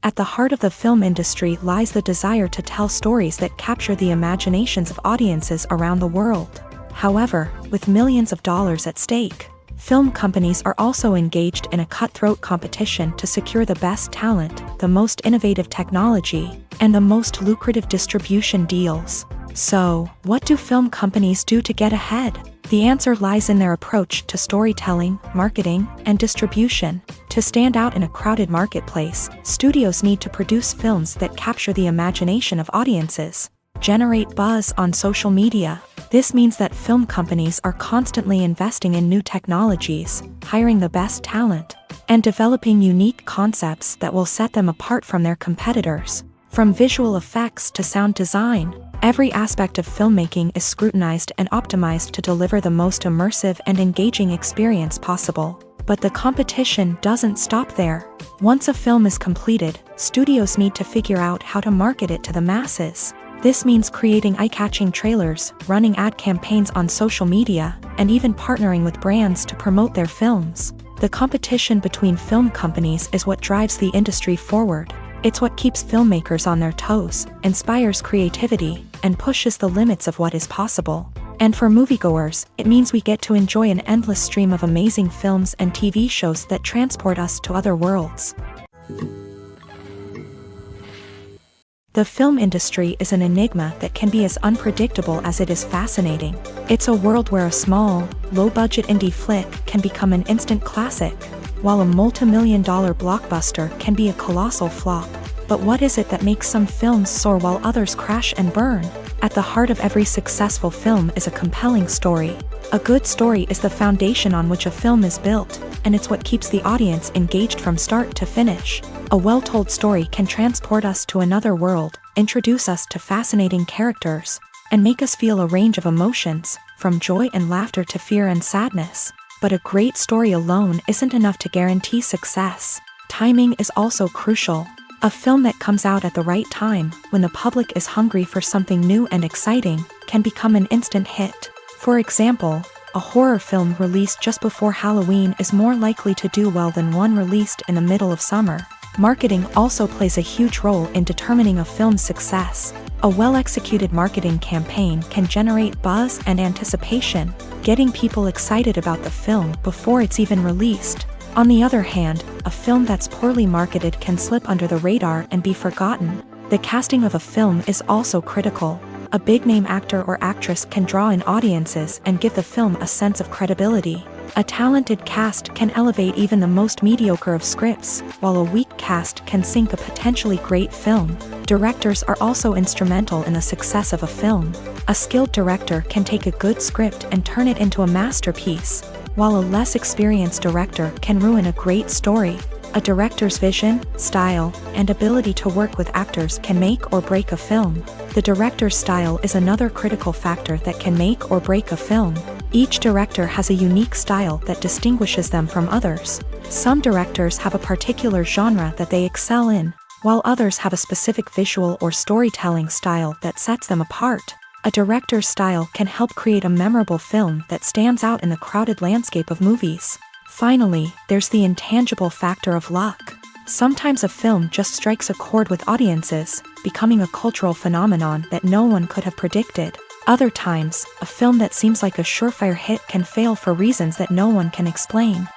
At the heart of the film industry lies the desire to tell stories that capture the imaginations of audiences around the world. However, with millions of dollars at stake, film companies are also engaged in a cutthroat competition to secure the best talent, the most innovative technology, and the most lucrative distribution deals. So, what do film companies do to get ahead? The answer lies in their approach to storytelling, marketing, and distribution. To stand out in a crowded marketplace, studios need to produce films that capture the imagination of audiences, generate buzz on social media. This means that film companies are constantly investing in new technologies, hiring the best talent, and developing unique concepts that will set them apart from their competitors. From visual effects to sound design, every aspect of filmmaking is scrutinized and optimized to deliver the most immersive and engaging experience possible. But the competition doesn't stop there. Once a film is completed, studios need to figure out how to market it to the masses. This means creating eye-catching trailers, running ad campaigns on social media, and even partnering with brands to promote their films. The competition between film companies is what drives the industry forward. It's what keeps filmmakers on their toes, inspires creativity, and pushes the limits of what is possible. And for moviegoers, it means we get to enjoy an endless stream of amazing films and TV shows that transport us to other worlds. The film industry is an enigma that can be as unpredictable as it is fascinating. It's a world where a small, low-budget indie flick can become an instant classic, while a multi-million-dollar blockbuster can be a colossal flop. But what is it that makes some films soar while others crash and burn? At the heart of every successful film is a compelling story. A good story is the foundation on which a film is built, and it's what keeps the audience engaged from start to finish. A well-told story can transport us to another world, introduce us to fascinating characters, and make us feel a range of emotions, from joy and laughter to fear and sadness. But a great story alone isn't enough to guarantee success. Timing is also crucial. A film that comes out at the right time, when the public is hungry for something new and exciting, can become an instant hit. For example, a horror film released just before Halloween is more likely to do well than one released in the middle of summer. Marketing also plays a huge role in determining a film's success. A well-executed marketing campaign can generate buzz and anticipation, getting people excited about the film before it's even released. On the other hand, a film that's poorly marketed can slip under the radar and be forgotten. The casting of a film is also critical. A big-name actor or actress can draw in audiences and give the film a sense of credibility. A talented cast can elevate even the most mediocre of scripts, while a weak cast can sink a potentially great film. Directors are also instrumental in the success of a film. A skilled director can take a good script and turn it into a masterpiece, while a less experienced director can ruin a great story. A director's vision, style, and ability to work with actors can make or break a film. The director's style is another critical factor that can make or break a film. Each director has a unique style that distinguishes them from others. Some directors have a particular genre that they excel in, while others have a specific visual or storytelling style that sets them apart. A director's style can help create a memorable film that stands out in the crowded landscape of movies. Finally, there's the intangible factor of luck. Sometimes a film just strikes a chord with audiences, becoming a cultural phenomenon that no one could have predicted. Other times, a film that seems like a surefire hit can fail for reasons that no one can explain.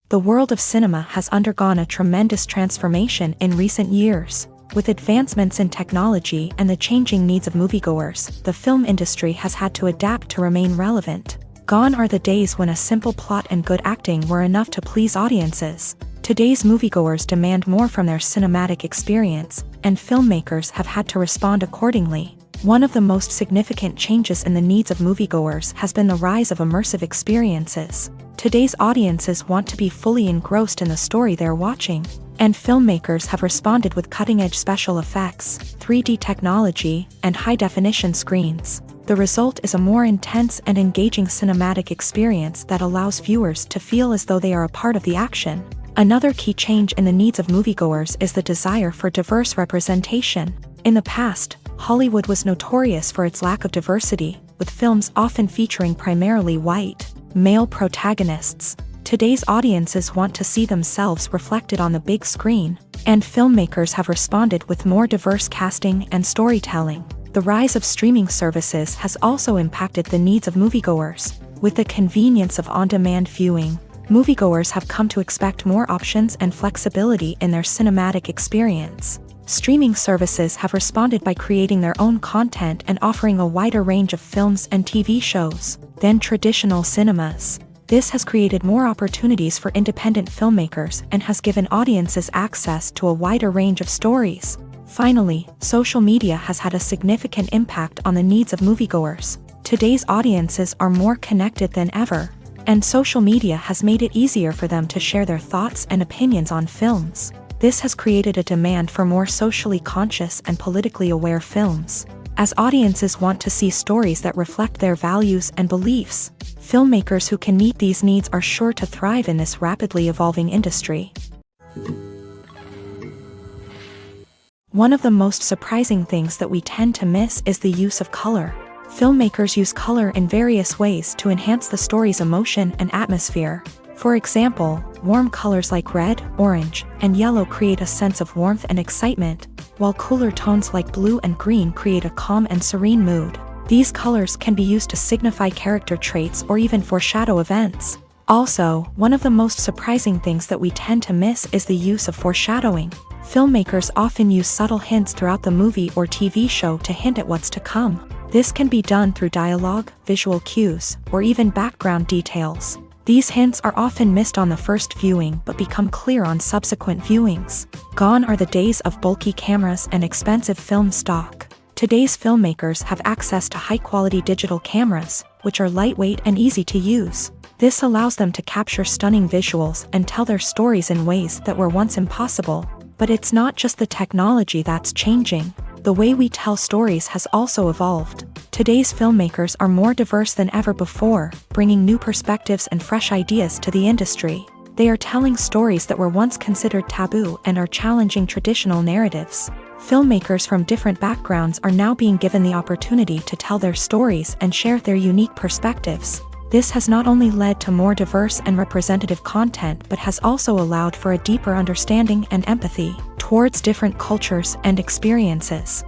The world of cinema has undergone a tremendous transformation in recent years. With advancements in technology and the changing needs of moviegoers, the film industry has had to adapt to remain relevant. Gone are the days when a simple plot and good acting were enough to please audiences. Today's moviegoers demand more from their cinematic experience, and filmmakers have had to respond accordingly. One of the most significant changes in the needs of moviegoers has been the rise of immersive experiences. Today's audiences want to be fully engrossed in the story they're watching, and filmmakers have responded with cutting-edge special effects, 3D technology, and high-definition screens. The result is a more intense and engaging cinematic experience that allows viewers to feel as though they are a part of the action. Another key change in the needs of moviegoers is the desire for diverse representation. In the past, Hollywood was notorious for its lack of diversity, with films often featuring primarily white, male protagonists. Today's audiences want to see themselves reflected on the big screen, and filmmakers have responded with more diverse casting and storytelling. The rise of streaming services has also impacted the needs of moviegoers. With the convenience of on-demand viewing, moviegoers have come to expect more options and flexibility in their cinematic experience. Streaming services have responded by creating their own content and offering a wider range of films and TV shows than traditional cinemas. This has created more opportunities for independent filmmakers and has given audiences access to a wider range of stories. Finally, social media has had a significant impact on the needs of moviegoers. Today's audiences are more connected than ever, and social media has made it easier for them to share their thoughts and opinions on films. This has created a demand for more socially conscious and politically aware films. As audiences want to see stories that reflect their values and beliefs, filmmakers who can meet these needs are sure to thrive in this rapidly evolving industry. One of the most surprising things that we tend to miss is the use of color. Filmmakers use color in various ways to enhance the story's emotion and atmosphere. For example, warm colors like red, orange, and yellow create a sense of warmth and excitement, while cooler tones like blue and green create a calm and serene mood. These colors can be used to signify character traits or even foreshadow events. Also, one of the most surprising things that we tend to miss is the use of foreshadowing. Filmmakers often use subtle hints throughout the movie or TV show to hint at what's to come. This can be done through dialogue, visual cues, or even background details. These hints are often missed on the first viewing but become clear on subsequent viewings. Gone are the days of bulky cameras and expensive film stock. Today's filmmakers have access to high-quality digital cameras, which are lightweight and easy to use. This allows them to capture stunning visuals and tell their stories in ways that were once impossible. But it's not just the technology that's changing. The way we tell stories has also evolved. Today's filmmakers are more diverse than ever before, bringing new perspectives and fresh ideas to the industry. They are telling stories that were once considered taboo and are challenging traditional narratives. Filmmakers from different backgrounds are now being given the opportunity to tell their stories and share their unique perspectives. This has not only led to more diverse and representative content but has also allowed for a deeper understanding and empathy towards different cultures and experiences.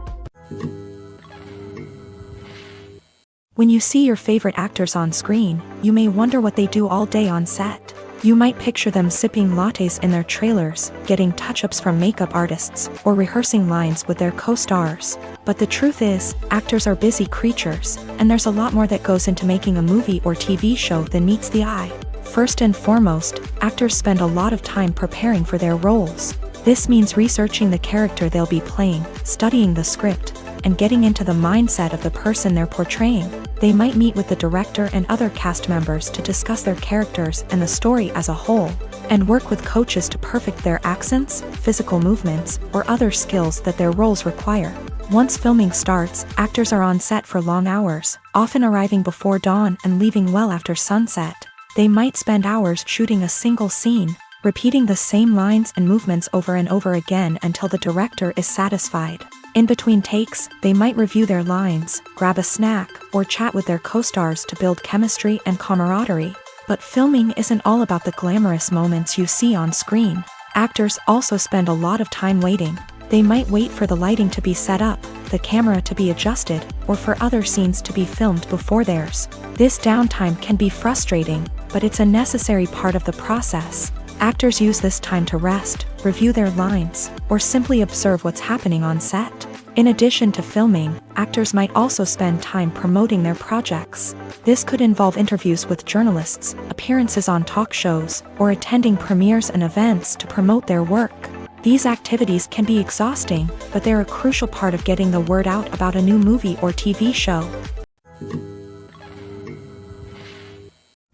When you see your favorite actors on screen, you may wonder what they do all day on set. You might picture them sipping lattes in their trailers, getting touch-ups from makeup artists, or rehearsing lines with their co-stars. But the truth is, actors are busy creatures, and there's a lot more that goes into making a movie or TV show than meets the eye. First and foremost, actors spend a lot of time preparing for their roles. This means researching the character they'll be playing, studying the script, and getting into the mindset of the person they're portraying. They might meet with the director and other cast members to discuss their characters and the story as a whole, and work with coaches to perfect their accents, physical movements, or other skills that their roles require. Once filming starts, actors are on set for long hours, often arriving before dawn and leaving well after sunset. They might spend hours shooting a single scene, repeating the same lines and movements over and over again until the director is satisfied. In between takes, they might review their lines, grab a snack, or chat with their co-stars to build chemistry and camaraderie. But filming isn't all about the glamorous moments you see on screen. Actors also spend a lot of time waiting. They might wait for the lighting to be set up, the camera to be adjusted, or for other scenes to be filmed before theirs. This downtime can be frustrating, but it's a necessary part of the process. Actors use this time to rest, review their lines, or simply observe what's happening on set. In addition to filming, actors might also spend time promoting their projects. This could involve interviews with journalists, appearances on talk shows, or attending premieres and events to promote their work. These activities can be exhausting, but they're a crucial part of getting the word out about a new movie or TV show.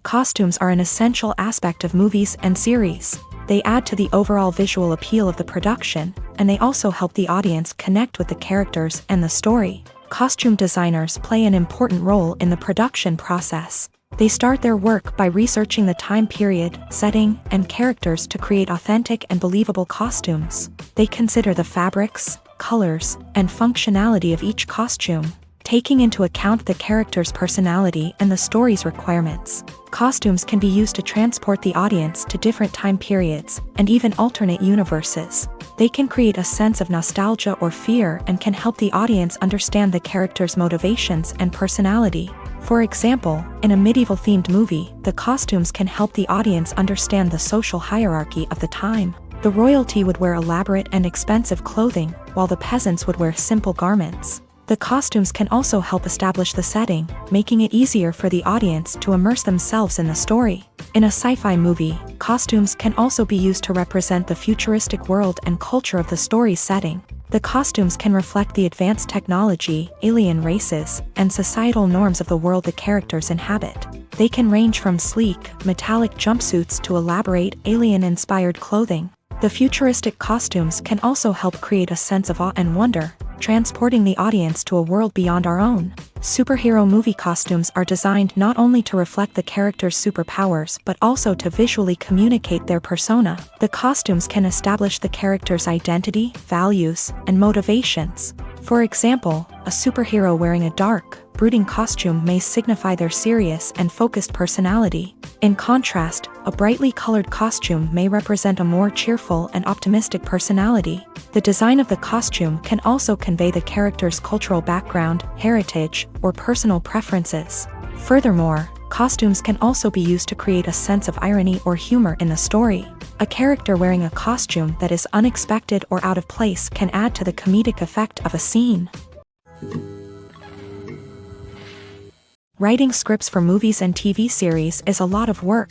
Costumes are an essential aspect of movies and series. They add to the overall visual appeal of the production, and they also help the audience connect with the characters and the story. Costume designers play an important role in the production process. They start their work by researching the time period, setting, and characters to create authentic and believable costumes. They consider the fabrics, colors, and functionality of each costume, taking into account the character's personality and the story's requirements. Costumes can be used to transport the audience to different time periods, and even alternate universes. They can create a sense of nostalgia or fear and can help the audience understand the character's motivations and personality. For example, in a medieval-themed movie, the costumes can help the audience understand the social hierarchy of the time. The royalty would wear elaborate and expensive clothing, while the peasants would wear simple garments. The costumes can also help establish the setting, making it easier for the audience to immerse themselves in the story. In a sci-fi movie, costumes can also be used to represent the futuristic world and culture of the story's setting. The costumes can reflect the advanced technology, alien races, and societal norms of the world the characters inhabit. They can range from sleek, metallic jumpsuits to elaborate, alien-inspired clothing. The futuristic costumes can also help create a sense of awe and wonder, transporting the audience to a world beyond our own. Superhero movie costumes are designed not only to reflect the character's superpowers but also to visually communicate their persona. The costumes can establish the character's identity, values, and motivations. For example, a superhero wearing a dark, brooding costume may signify their serious and focused personality. In contrast, a brightly colored costume may represent a more cheerful and optimistic personality. The design of the costume can also convey the character's cultural background, heritage, or personal preferences. Furthermore, costumes can also be used to create a sense of irony or humor in the story. A character wearing a costume that is unexpected or out of place can add to the comedic effect of a scene. Writing scripts for movies and TV series is a lot of work.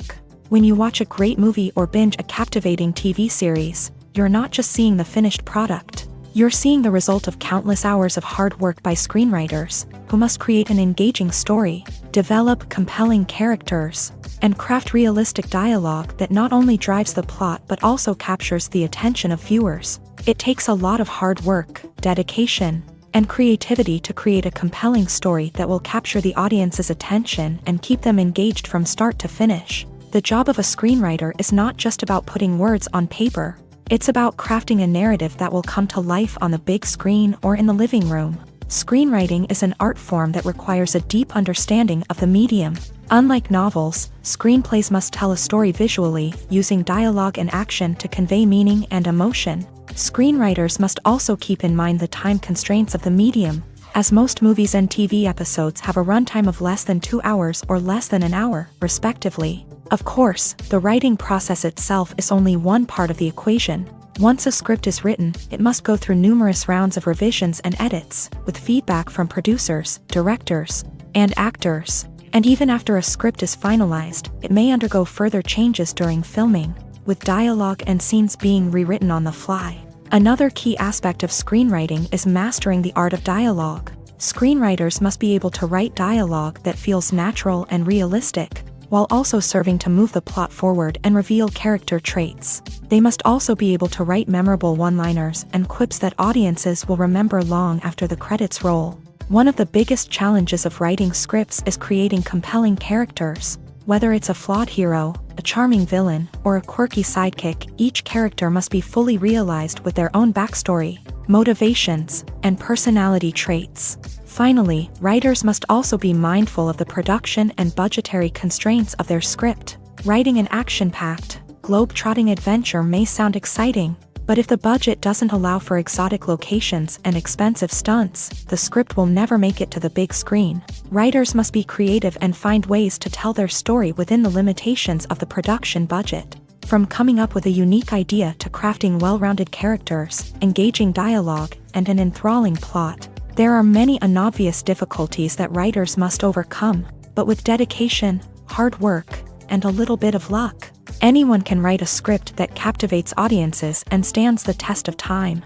When you watch a great movie or binge a captivating TV series, you're not just seeing the finished product. You're seeing the result of countless hours of hard work by screenwriters, who must create an engaging story, develop compelling characters, and craft realistic dialogue that not only drives the plot but also captures the attention of viewers. It takes a lot of hard work, dedication, and creativity to create a compelling story that will capture the audience's attention and keep them engaged from start to finish. The job of a screenwriter is not just about putting words on paper. It's about crafting a narrative that will come to life on the big screen or in the living room. Screenwriting is an art form that requires a deep understanding of the medium. Unlike novels, screenplays must tell a story visually, using dialogue and action to convey meaning and emotion. Screenwriters must also keep in mind the time constraints of the medium, as most movies and TV episodes have a runtime of less than 2 hours or less than an hour, respectively. Of course, the writing process itself is only one part of the equation. Once a script is written, it must go through numerous rounds of revisions and edits, with feedback from producers, directors, and actors. And even after a script is finalized, it may undergo further changes during filming, with dialogue and scenes being rewritten on the fly. Another key aspect of screenwriting is mastering the art of dialogue. Screenwriters must be able to write dialogue that feels natural and realistic, while also serving to move the plot forward and reveal character traits. They must also be able to write memorable one-liners and quips that audiences will remember long after the credits roll. One of the biggest challenges of writing scripts is creating compelling characters. Whether it's a flawed hero, a charming villain, or a quirky sidekick, each character must be fully realized with their own backstory, motivations, and personality traits. Finally, writers must also be mindful of the production and budgetary constraints of their script. Writing an action-packed, globe-trotting adventure may sound exciting, but if the budget doesn't allow for exotic locations and expensive stunts, the script will never make it to the big screen. Writers must be creative and find ways to tell their story within the limitations of the production budget. From coming up with a unique idea to crafting well-rounded characters, engaging dialogue, and an enthralling plot, there are many unobvious difficulties that writers must overcome, but with dedication, hard work, and a little bit of luck, anyone can write a script that captivates audiences and stands the test of time.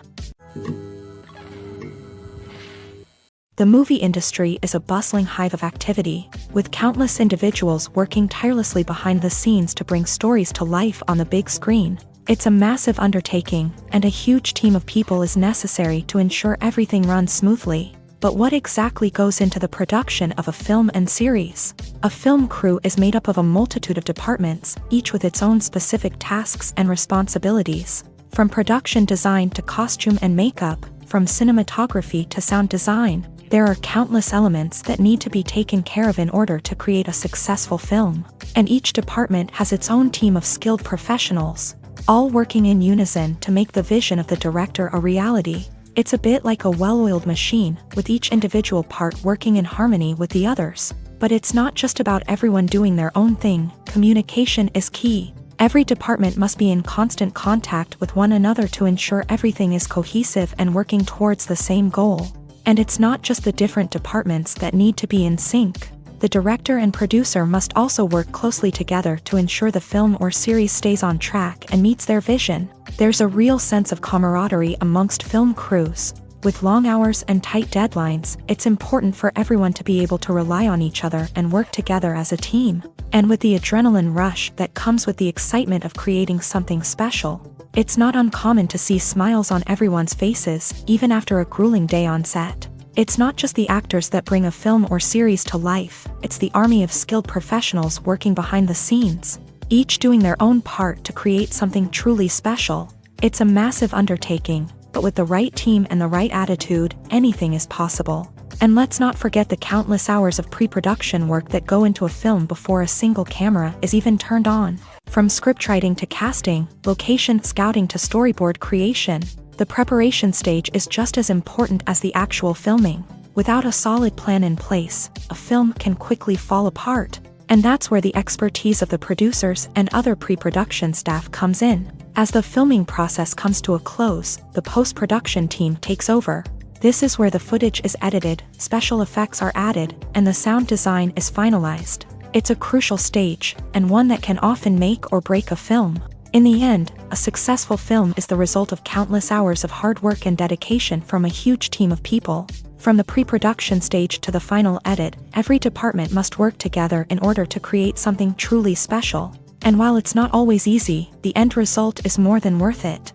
The movie industry is a bustling hive of activity, with countless individuals working tirelessly behind the scenes to bring stories to life on the big screen. It's a massive undertaking, and a huge team of people is necessary to ensure everything runs smoothly. But what exactly goes into the production of a film and series? A film crew is made up of a multitude of departments, each with its own specific tasks and responsibilities. From production design to costume and makeup, from cinematography to sound design, there are countless elements that need to be taken care of in order to create a successful film. And each department has its own team of skilled professionals, all working in unison to make the vision of the director a reality. It's a bit like a well-oiled machine, with each individual part working in harmony with the others. But it's not just about everyone doing their own thing. Communication is key. Every department must be in constant contact with one another to ensure everything is cohesive and working towards the same goal. And it's not just the different departments that need to be in sync. The director and producer must also work closely together to ensure the film or series stays on track and meets their vision. There's a real sense of camaraderie amongst film crews. With long hours and tight deadlines, it's important for everyone to be able to rely on each other and work together as a team. And with the adrenaline rush that comes with the excitement of creating something special, it's not uncommon to see smiles on everyone's faces, even after a grueling day on set. It's not just the actors that bring a film or series to life, it's the army of skilled professionals working behind the scenes, each doing their own part to create something truly special. It's a massive undertaking, but with the right team and the right attitude, anything is possible. And let's not forget the countless hours of pre-production work that go into a film before a single camera is even turned on. From scriptwriting to casting, location scouting to storyboard creation, the preparation stage is just as important as the actual filming. Without a solid plan in place, a film can quickly fall apart. And that's where the expertise of the producers and other pre-production staff comes in. As the filming process comes to a close, the post-production team takes over. This is where the footage is edited, special effects are added, and the sound design is finalized. It's a crucial stage, and one that can often make or break a film. In the end, a successful film is the result of countless hours of hard work and dedication from a huge team of people. From the pre-production stage to the final edit, every department must work together in order to create something truly special. And while it's not always easy, the end result is more than worth it.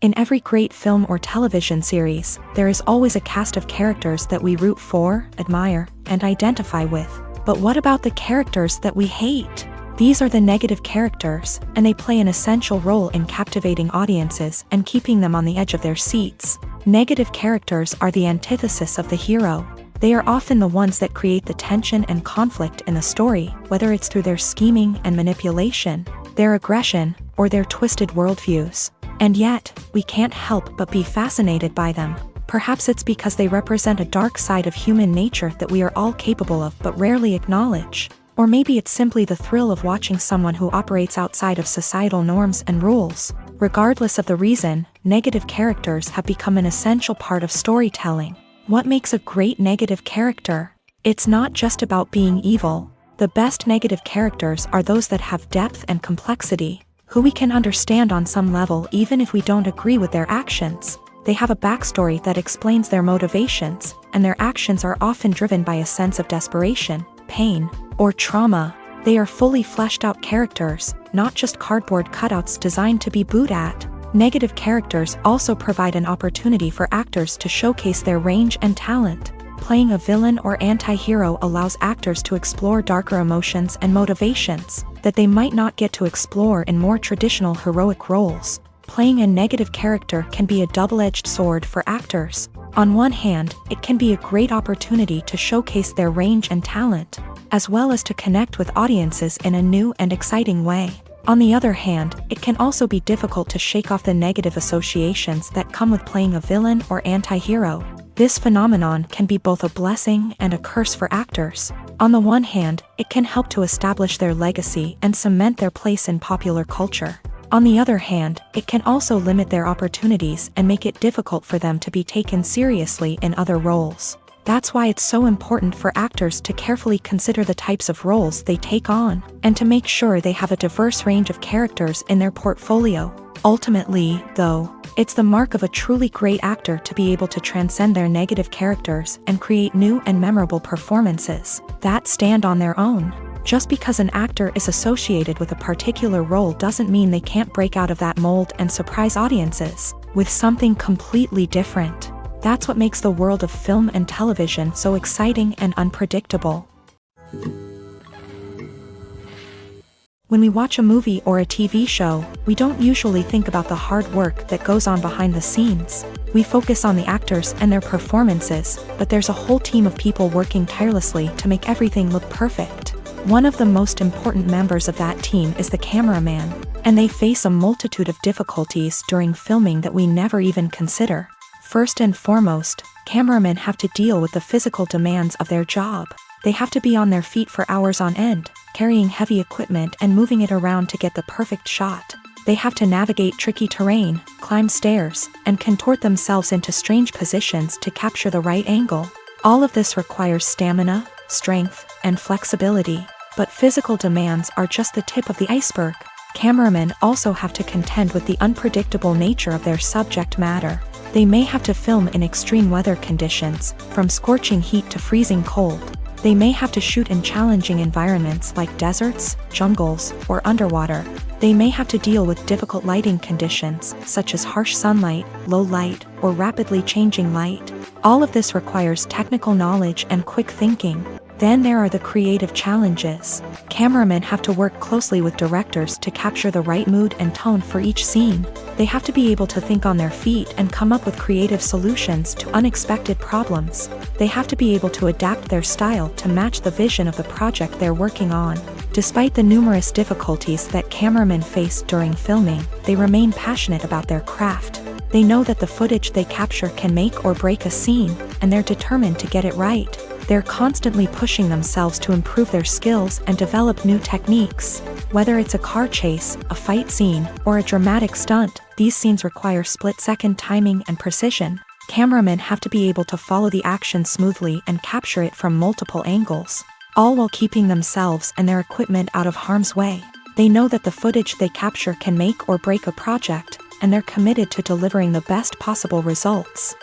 In every great film or television series, there is always a cast of characters that we root for, admire, and identify with. But what about the characters that we hate? These are the negative characters, and they play an essential role in captivating audiences and keeping them on the edge of their seats. Negative characters are the antithesis of the hero. They are often the ones that create the tension and conflict in the story, whether it's through their scheming and manipulation, their aggression, or their twisted worldviews. And yet, we can't help but be fascinated by them. Perhaps it's because they represent a dark side of human nature that we are all capable of but rarely acknowledge. Or maybe it's simply the thrill of watching someone who operates outside of societal norms and rules. Regardless of the reason, negative characters have become an essential part of storytelling. What makes a great negative character? It's not just about being evil. The best negative characters are those that have depth and complexity, who we can understand on some level even if we don't agree with their actions. They have a backstory that explains their motivations, and their actions are often driven by a sense of desperation, pain, or trauma. They are fully fleshed out characters, not just cardboard cutouts designed to be booed at. Negative characters also provide an opportunity for actors to showcase their range and talent. Playing a villain or anti-hero allows actors to explore darker emotions and motivations that they might not get to explore in more traditional heroic roles. Playing a negative character can be a double-edged sword for actors. On one hand, it can be a great opportunity to showcase their range and talent, as well as to connect with audiences in a new and exciting way. On the other hand, it can also be difficult to shake off the negative associations that come with playing a villain or anti-hero. This phenomenon can be both a blessing and a curse for actors. On the one hand, it can help to establish their legacy and cement their place in popular culture. On the other hand, it can also limit their opportunities and make it difficult for them to be taken seriously in other roles. That's why it's so important for actors to carefully consider the types of roles they take on, and to make sure they have a diverse range of characters in their portfolio. Ultimately, though, it's the mark of a truly great actor to be able to transcend their negative characters and create new and memorable performances that stand on their own. Just because an actor is associated with a particular role doesn't mean they can't break out of that mold and surprise audiences with something completely different. That's what makes the world of film and television so exciting and unpredictable. When we watch a movie or a TV show, we don't usually think about the hard work that goes on behind the scenes. We focus on the actors and their performances, but there's a whole team of people working tirelessly to make everything look perfect. One of the most important members of that team is the cameraman, and they face a multitude of difficulties during filming that we never even consider. First and foremost, cameramen have to deal with the physical demands of their job. They have to be on their feet for hours on end, carrying heavy equipment and moving it around to get the perfect shot. They have to navigate tricky terrain, climb stairs, and contort themselves into strange positions to capture the right angle. All of this requires stamina, strength, and flexibility. But physical demands are just the tip of the iceberg. Cameramen also have to contend with the unpredictable nature of their subject matter. They may have to film in extreme weather conditions, from scorching heat to freezing cold. They may have to shoot in challenging environments like deserts, jungles, or underwater. They may have to deal with difficult lighting conditions, such as harsh sunlight, low light, or rapidly changing light. All of this requires technical knowledge and quick thinking. Then there are the creative challenges. Cameramen have to work closely with directors to capture the right mood and tone for each scene. They have to be able to think on their feet and come up with creative solutions to unexpected problems. They have to be able to adapt their style to match the vision of the project they're working on. Despite the numerous difficulties that cameramen face during filming, they remain passionate about their craft. They know that the footage they capture can make or break a scene, and they're determined to get it right. They're constantly pushing themselves to improve their skills and develop new techniques. Whether it's a car chase, a fight scene, or a dramatic stunt, these scenes require split-second timing and precision. Cameramen have to be able to follow the action smoothly and capture it from multiple angles, all while keeping themselves and their equipment out of harm's way. They know that the footage they capture can make or break a project, and they're committed to delivering the best possible results.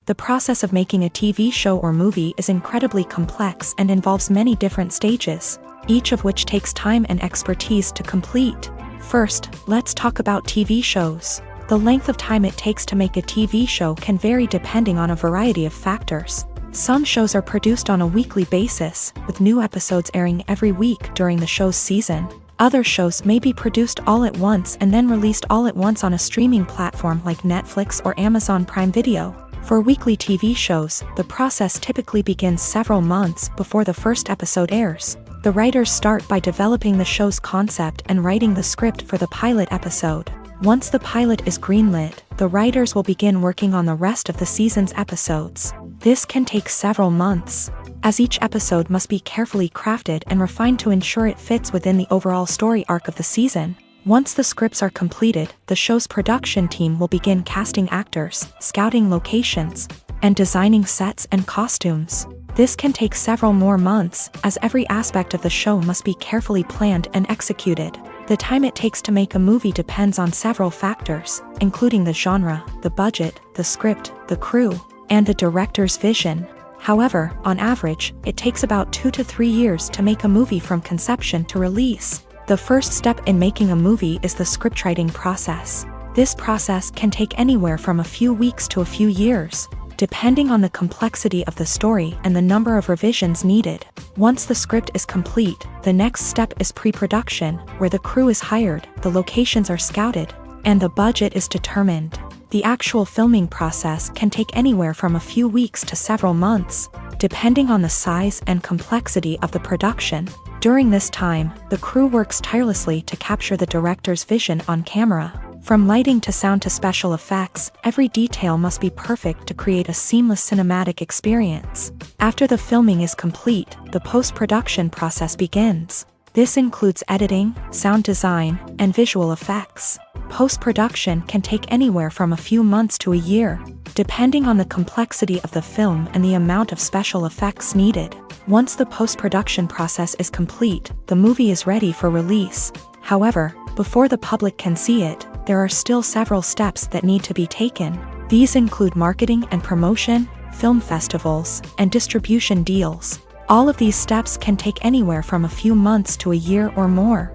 The process of making a TV show or movie is incredibly complex and involves many different stages, each of which takes time and expertise to complete. First, let's talk about TV shows. The length of time it takes to make a TV show can vary depending on a variety of factors. Some shows are produced on a weekly basis, with new episodes airing every week during the show's season. Other shows may be produced all at once and then released all at once on a streaming platform like Netflix or Amazon Prime Video. For weekly TV shows, the process typically begins several months before the first episode airs. The writers start by developing the show's concept and writing the script for the pilot episode. Once the pilot is greenlit, the writers will begin working on the rest of the season's episodes. This can take several months, as each episode must be carefully crafted and refined to ensure it fits within the overall story arc of the season. Once the scripts are completed, the show's production team will begin casting actors, scouting locations, and designing sets and costumes. This can take several more months, as every aspect of the show must be carefully planned and executed. The time it takes to make a movie depends on several factors, including the genre, the budget, the script, the crew, and the director's vision. However, on average, it takes about 2 to 3 years to make a movie from conception to release. The first step in making a movie is the scriptwriting process. This process can take anywhere from a few weeks to a few years, depending on the complexity of the story and the number of revisions needed. Once the script is complete, the next step is pre-production, where the crew is hired, the locations are scouted, and the budget is determined. The actual filming process can take anywhere from a few weeks to several months, depending on the size and complexity of the production. During this time, the crew works tirelessly to capture the director's vision on camera. From lighting to sound to special effects, every detail must be perfect to create a seamless cinematic experience. After the filming is complete, the post-production process begins. This includes editing, sound design, and visual effects. Post-production can take anywhere from a few months to a year, depending on the complexity of the film and the amount of special effects needed. Once the post-production process is complete, the movie is ready for release. However, before the public can see it, there are still several steps that need to be taken. These include marketing and promotion, film festivals, and distribution deals. All of these steps can take anywhere from a few months to a year or more.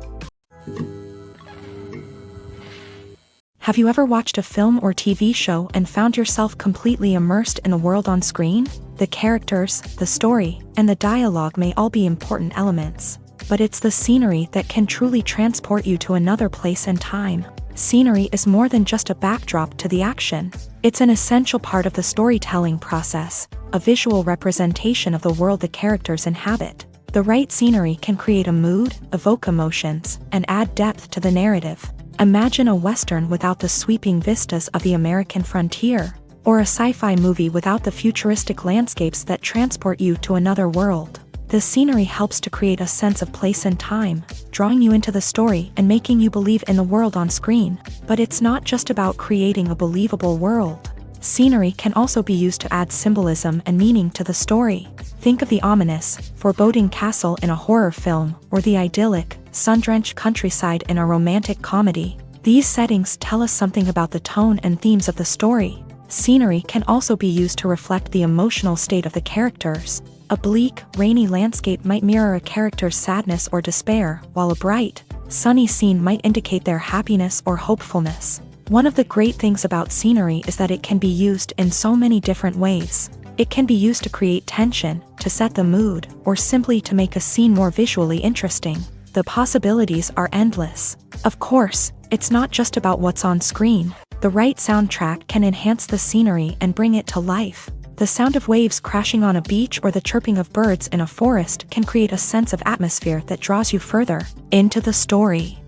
Have you ever watched a film or TV show and found yourself completely immersed in the world on screen? The characters, the story, and the dialogue may all be important elements, but it's the scenery that can truly transport you to another place and time. Scenery is more than just a backdrop to the action. It's an essential part of the storytelling process, a visual representation of the world the characters inhabit. The right scenery can create a mood, evoke emotions, and add depth to the narrative. Imagine a Western without the sweeping vistas of the American frontier, or a sci-fi movie without the futuristic landscapes that transport you to another world. The scenery helps to create a sense of place and time, drawing you into the story and making you believe in the world on screen. But it's not just about creating a believable world. Scenery can also be used to add symbolism and meaning to the story. Think of the ominous, foreboding castle in a horror film, or the idyllic, sun-drenched countryside in a romantic comedy. These settings tell us something about the tone and themes of the story. Scenery can also be used to reflect the emotional state of the characters. A bleak, rainy landscape might mirror a character's sadness or despair, while a bright, sunny scene might indicate their happiness or hopefulness. One of the great things about scenery is that it can be used in so many different ways. It can be used to create tension, to set the mood, or simply to make a scene more visually interesting. The possibilities are endless. Of course, it's not just about what's on screen. The right soundtrack can enhance the scenery and bring it to life. The sound of waves crashing on a beach or the chirping of birds in a forest can create a sense of atmosphere that draws you further into the story.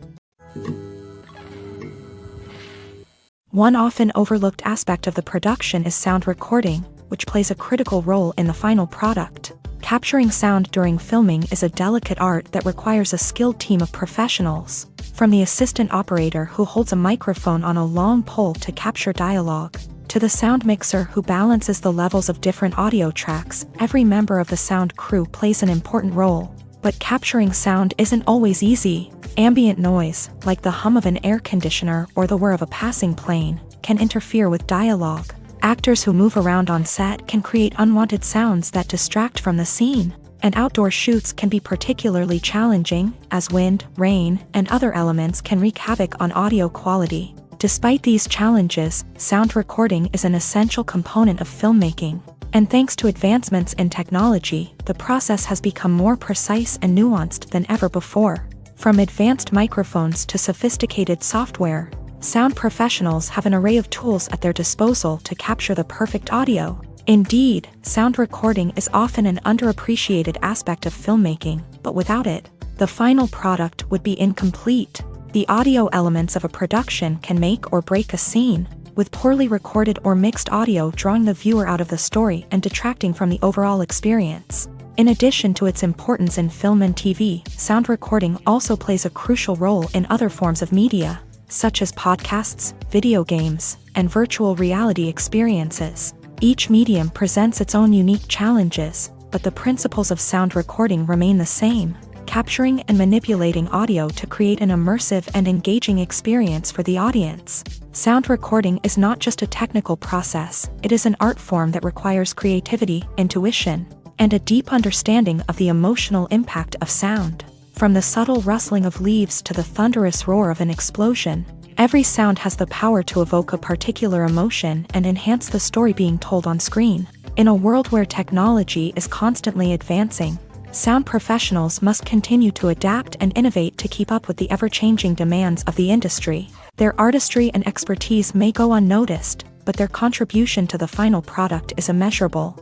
One often overlooked aspect of the production is sound recording, which plays a critical role in the final product. Capturing sound during filming is a delicate art that requires a skilled team of professionals. From the assistant operator who holds a microphone on a long pole to capture dialogue, to the sound mixer who balances the levels of different audio tracks, every member of the sound crew plays an important role. But capturing sound isn't always easy. Ambient noise, like the hum of an air conditioner or the whir of a passing plane, can interfere with dialogue. Actors who move around on set can create unwanted sounds that distract from the scene. And outdoor shoots can be particularly challenging, as wind, rain, and other elements can wreak havoc on audio quality. Despite these challenges, sound recording is an essential component of filmmaking. And thanks to advancements in technology, the process has become more precise and nuanced than ever before. From advanced microphones to sophisticated software, sound professionals have an array of tools at their disposal to capture the perfect audio. Indeed, sound recording is often an underappreciated aspect of filmmaking, but without it, the final product would be incomplete. The audio elements of a production can make or break a scene, with poorly recorded or mixed audio drawing the viewer out of the story and detracting from the overall experience. In addition to its importance in film and TV, sound recording also plays a crucial role in other forms of media, such as podcasts, video games, and virtual reality experiences. Each medium presents its own unique challenges, but the principles of sound recording remain the same, capturing and manipulating audio to create an immersive and engaging experience for the audience. Sound recording is not just a technical process, it is an art form that requires creativity, intuition, and a deep understanding of the emotional impact of sound. From the subtle rustling of leaves to the thunderous roar of an explosion, every sound has the power to evoke a particular emotion and enhance the story being told on screen. In a world where technology is constantly advancing, sound professionals must continue to adapt and innovate to keep up with the ever-changing demands of the industry. Their artistry and expertise may go unnoticed, but their contribution to the final product is immeasurable.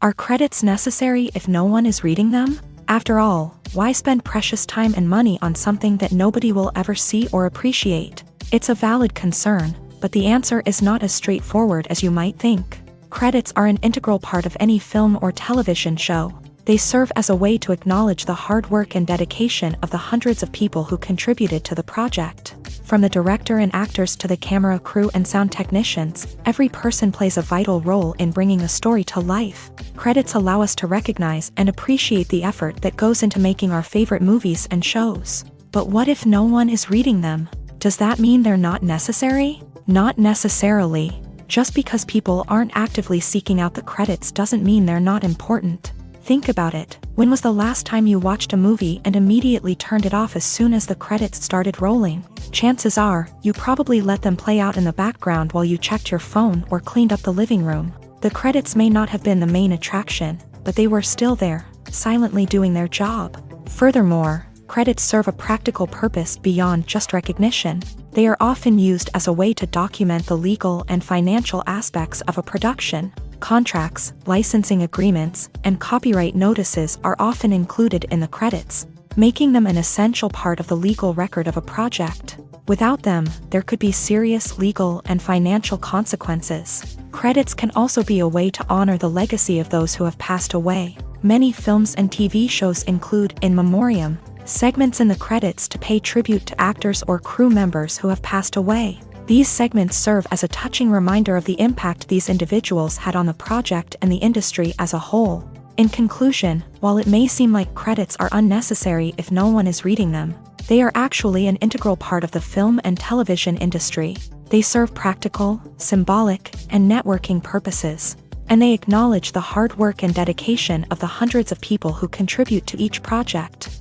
Are credits necessary if no one is reading them? After all, why spend precious time and money on something that nobody will ever see or appreciate? It's a valid concern, but the answer is not as straightforward as you might think. Credits are an integral part of any film or television show. They serve as a way to acknowledge the hard work and dedication of the hundreds of people who contributed to the project. From the director and actors to the camera crew and sound technicians, every person plays a vital role in bringing a story to life. Credits allow us to recognize and appreciate the effort that goes into making our favorite movies and shows. But what if no one is reading them? Does that mean they're not necessary? Not necessarily. Just because people aren't actively seeking out the credits doesn't mean they're not important. Think about it. When was the last time you watched a movie and immediately turned it off as soon as the credits started rolling? Chances are, you probably let them play out in the background while you checked your phone or cleaned up the living room. The credits may not have been the main attraction, but they were still there, silently doing their job. Furthermore, credits serve a practical purpose beyond just recognition. They are often used as a way to document the legal and financial aspects of a production. Contracts, licensing agreements, and copyright notices are often included in the credits, making them an essential part of the legal record of a project. Without them, there could be serious legal and financial consequences. Credits can also be a way to honor the legacy of those who have passed away. Many films and TV shows include in memoriam segments in the credits to pay tribute to actors or crew members who have passed away. These segments serve as a touching reminder of the impact these individuals had on the project and the industry as a whole. In conclusion, while it may seem like credits are unnecessary if no one is reading them, they are actually an integral part of the film and television industry. They serve practical, symbolic, and networking purposes, and they acknowledge the hard work and dedication of the hundreds of people who contribute to each project.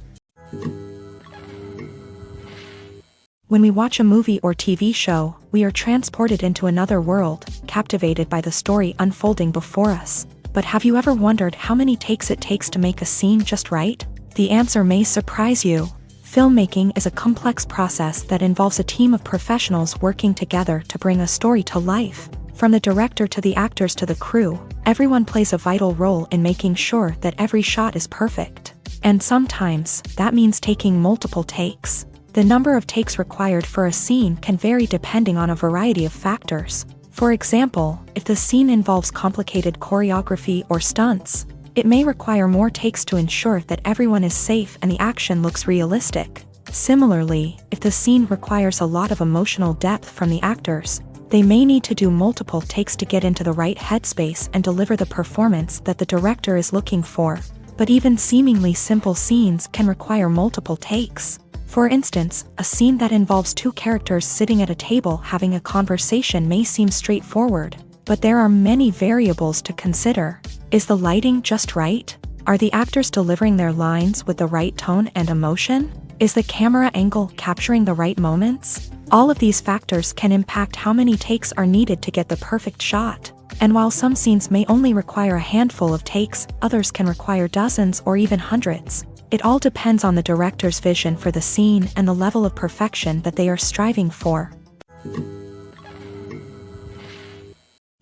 When we watch a movie or TV show, we are transported into another world, captivated by the story unfolding before us. But have you ever wondered how many takes it takes to make a scene just right? The answer may surprise you. Filmmaking is a complex process that involves a team of professionals working together to bring a story to life. From the director to the actors to the crew, everyone plays a vital role in making sure that every shot is perfect. And sometimes, that means taking multiple takes. The number of takes required for a scene can vary depending on a variety of factors. For example, if the scene involves complicated choreography or stunts, It may require more takes to ensure that everyone is safe and the action looks realistic. Similarly, if the scene requires a lot of emotional depth from the actors, they may need to do multiple takes to get into the right headspace and deliver the performance that the director is looking for. But even seemingly simple scenes can require multiple takes. For instance, a scene that involves two characters sitting at a table having a conversation may seem straightforward, but there are many variables to consider. Is the lighting just right? Are the actors delivering their lines with the right tone and emotion? Is the camera angle capturing the right moments? All of these factors can impact how many takes are needed to get the perfect shot. And while some scenes may only require a handful of takes, others can require dozens or even hundreds. It all depends on the director's vision for the scene and the level of perfection that they are striving for.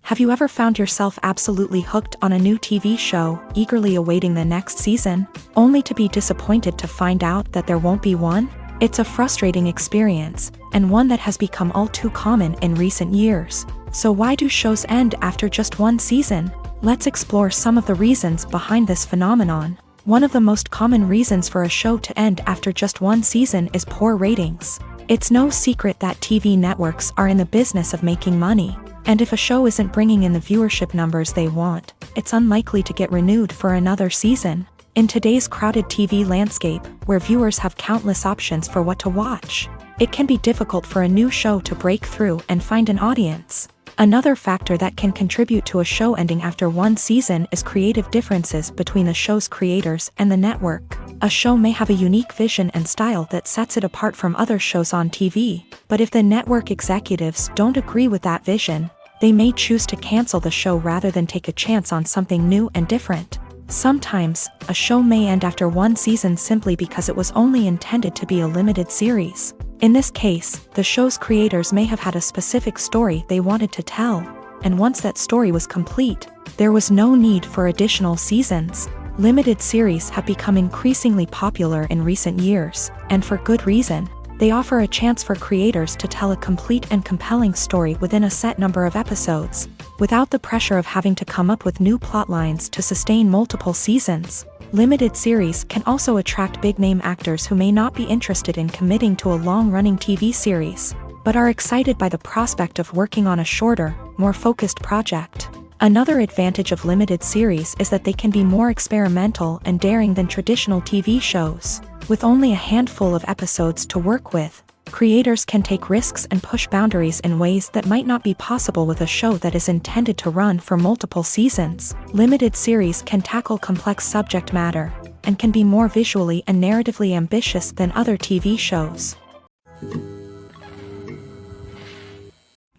Have you ever found yourself absolutely hooked on a new TV show, eagerly awaiting the next season, only to be disappointed to find out that there won't be one? It's a frustrating experience, and one that has become all too common in recent years. So why do shows end after just one season? Let's explore some of the reasons behind this phenomenon. One of the most common reasons for a show to end after just one season is poor ratings. It's no secret that TV networks are in the business of making money, and if a show isn't bringing in the viewership numbers they want, it's unlikely to get renewed for another season. In today's crowded TV landscape, where viewers have countless options for what to watch, it can be difficult for a new show to break through and find an audience. Another factor that can contribute to a show ending after one season is creative differences between the show's creators and the network. A show may have a unique vision and style that sets it apart from other shows on TV, but if the network executives don't agree with that vision, they may choose to cancel the show rather than take a chance on something new and different. Sometimes, a show may end after one season simply because it was only intended to be a limited series. In this case, the show's creators may have had a specific story they wanted to tell, and once that story was complete, there was no need for additional seasons. Limited series have become increasingly popular in recent years, and for good reason. They offer a chance for creators to tell a complete and compelling story within a set number of episodes, without the pressure of having to come up with new plotlines to sustain multiple seasons. Limited series can also attract big-name actors who may not be interested in committing to a long-running TV series, but are excited by the prospect of working on a shorter, more focused project. Another advantage of limited series is that they can be more experimental and daring than traditional TV shows. With only a handful of episodes to work with, creators can take risks and push boundaries in ways that might not be possible with a show that is intended to run for multiple seasons. Limited series can tackle complex subject matter, and can be more visually and narratively ambitious than other TV shows.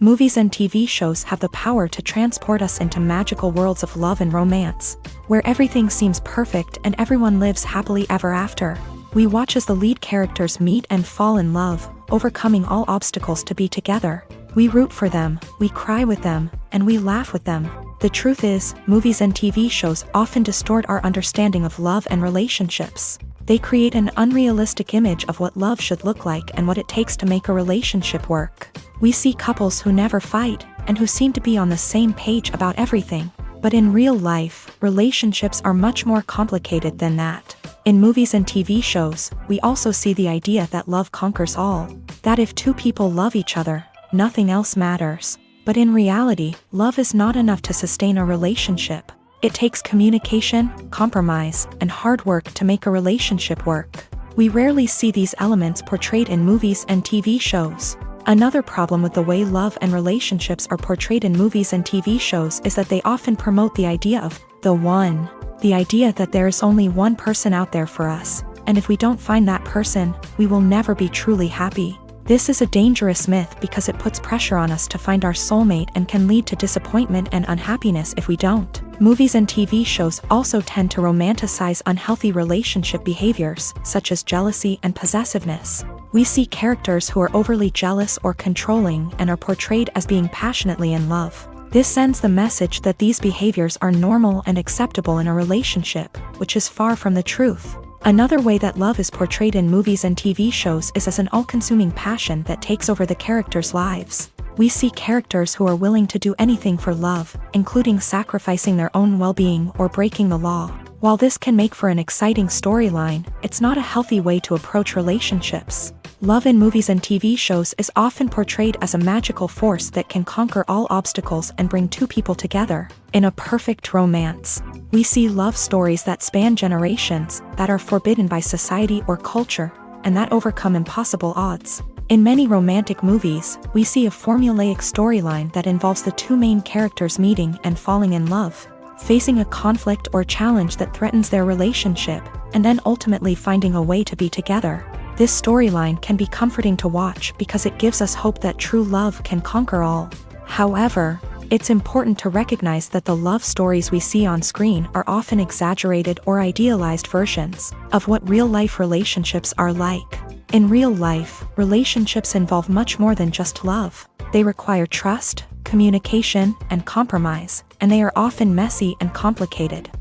Movies and TV shows have the power to transport us into magical worlds of love and romance, where everything seems perfect and everyone lives happily ever after. We watch as the lead characters meet and fall in love, overcoming all obstacles to be together. We root for them, we cry with them, and we laugh with them. The truth is, movies and TV shows often distort our understanding of love and relationships. They create an unrealistic image of what love should look like and what it takes to make a relationship work. We see couples who never fight, and who seem to be on the same page about everything. But in real life, relationships are much more complicated than that. In movies and TV shows, we also see the idea that love conquers all. That if two people love each other, nothing else matters. But in reality, love is not enough to sustain a relationship. It takes communication, compromise, and hard work to make a relationship work. We rarely see these elements portrayed in movies and TV shows. Another problem with the way love and relationships are portrayed in movies and TV shows is that they often promote the idea of the one. The idea that there is only one person out there for us, and if we don't find that person, we will never be truly happy. This is a dangerous myth because it puts pressure on us to find our soulmate and can lead to disappointment and unhappiness if we don't. Movies and TV shows also tend to romanticize unhealthy relationship behaviors, such as jealousy and possessiveness. We see characters who are overly jealous or controlling and are portrayed as being passionately in love. This sends the message that these behaviors are normal and acceptable in a relationship, which is far from the truth. Another way that love is portrayed in movies and TV shows is as an all-consuming passion that takes over the characters' lives. We see characters who are willing to do anything for love, including sacrificing their own well-being or breaking the law. While this can make for an exciting storyline, it's not a healthy way to approach relationships. Love in movies and TV shows is often portrayed as a magical force that can conquer all obstacles and bring two people together. In a perfect romance, we see love stories that span generations, that are forbidden by society or culture, and that overcome impossible odds. In many romantic movies, we see a formulaic storyline that involves the two main characters meeting and falling in love, facing a conflict or challenge that threatens their relationship, and then ultimately finding a way to be together. This storyline can be comforting to watch because it gives us hope that true love can conquer all. However, it's important to recognize that the love stories we see on screen are often exaggerated or idealized versions of what real-life relationships are like. In real life, relationships involve much more than just love. They require trust, communication, and compromise, and they are often messy and complicated.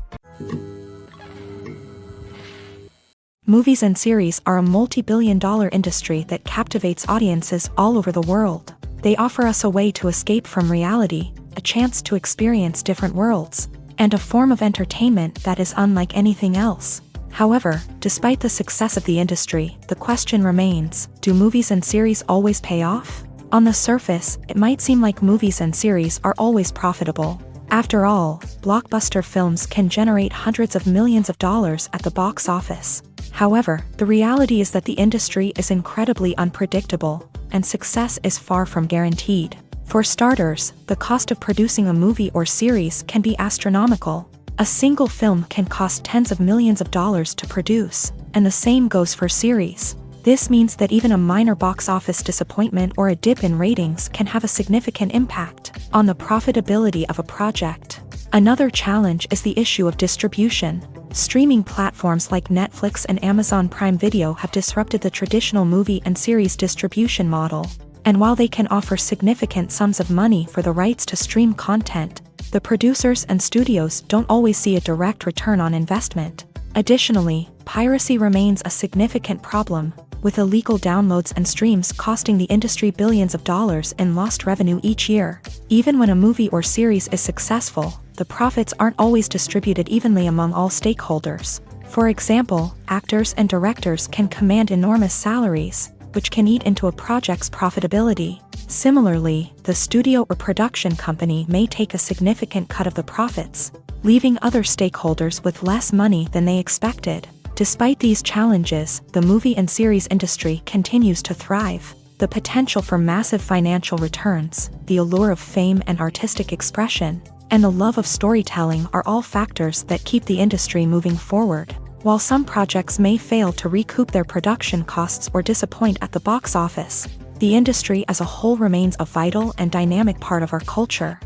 Movies and series are a multi-billion-dollar industry that captivates audiences all over the world. They offer us a way to escape from reality, a chance to experience different worlds, and a form of entertainment that is unlike anything else. However, despite the success of the industry, the question remains, do movies and series always pay off? On the surface, it might seem like movies and series are always profitable. After all, blockbuster films can generate hundreds of millions of dollars at the box office. However, the reality is that the industry is incredibly unpredictable, and success is far from guaranteed. For starters, the cost of producing a movie or series can be astronomical. A single film can cost tens of millions of dollars to produce, and the same goes for series. This means that even a minor box office disappointment or a dip in ratings can have a significant impact on the profitability of a project. Another challenge is the issue of distribution. Streaming platforms like Netflix and Amazon Prime Video have disrupted the traditional movie and series distribution model. And while they can offer significant sums of money for the rights to stream content, the producers and studios don't always see a direct return on investment. Additionally, piracy remains a significant problem, with illegal downloads and streams costing the industry billions of dollars in lost revenue each year. Even when a movie or series is successful, the profits aren't always distributed evenly among all stakeholders. For example, actors and directors can command enormous salaries, which can eat into a project's profitability. Similarly, the studio or production company may take a significant cut of the profits, leaving other stakeholders with less money than they expected. Despite these challenges, the movie and series industry continues to thrive. The potential for massive financial returns, the allure of fame and artistic expression, and the love of storytelling are all factors that keep the industry moving forward. While some projects may fail to recoup their production costs or disappoint at the box office, the industry as a whole remains a vital and dynamic part of our culture.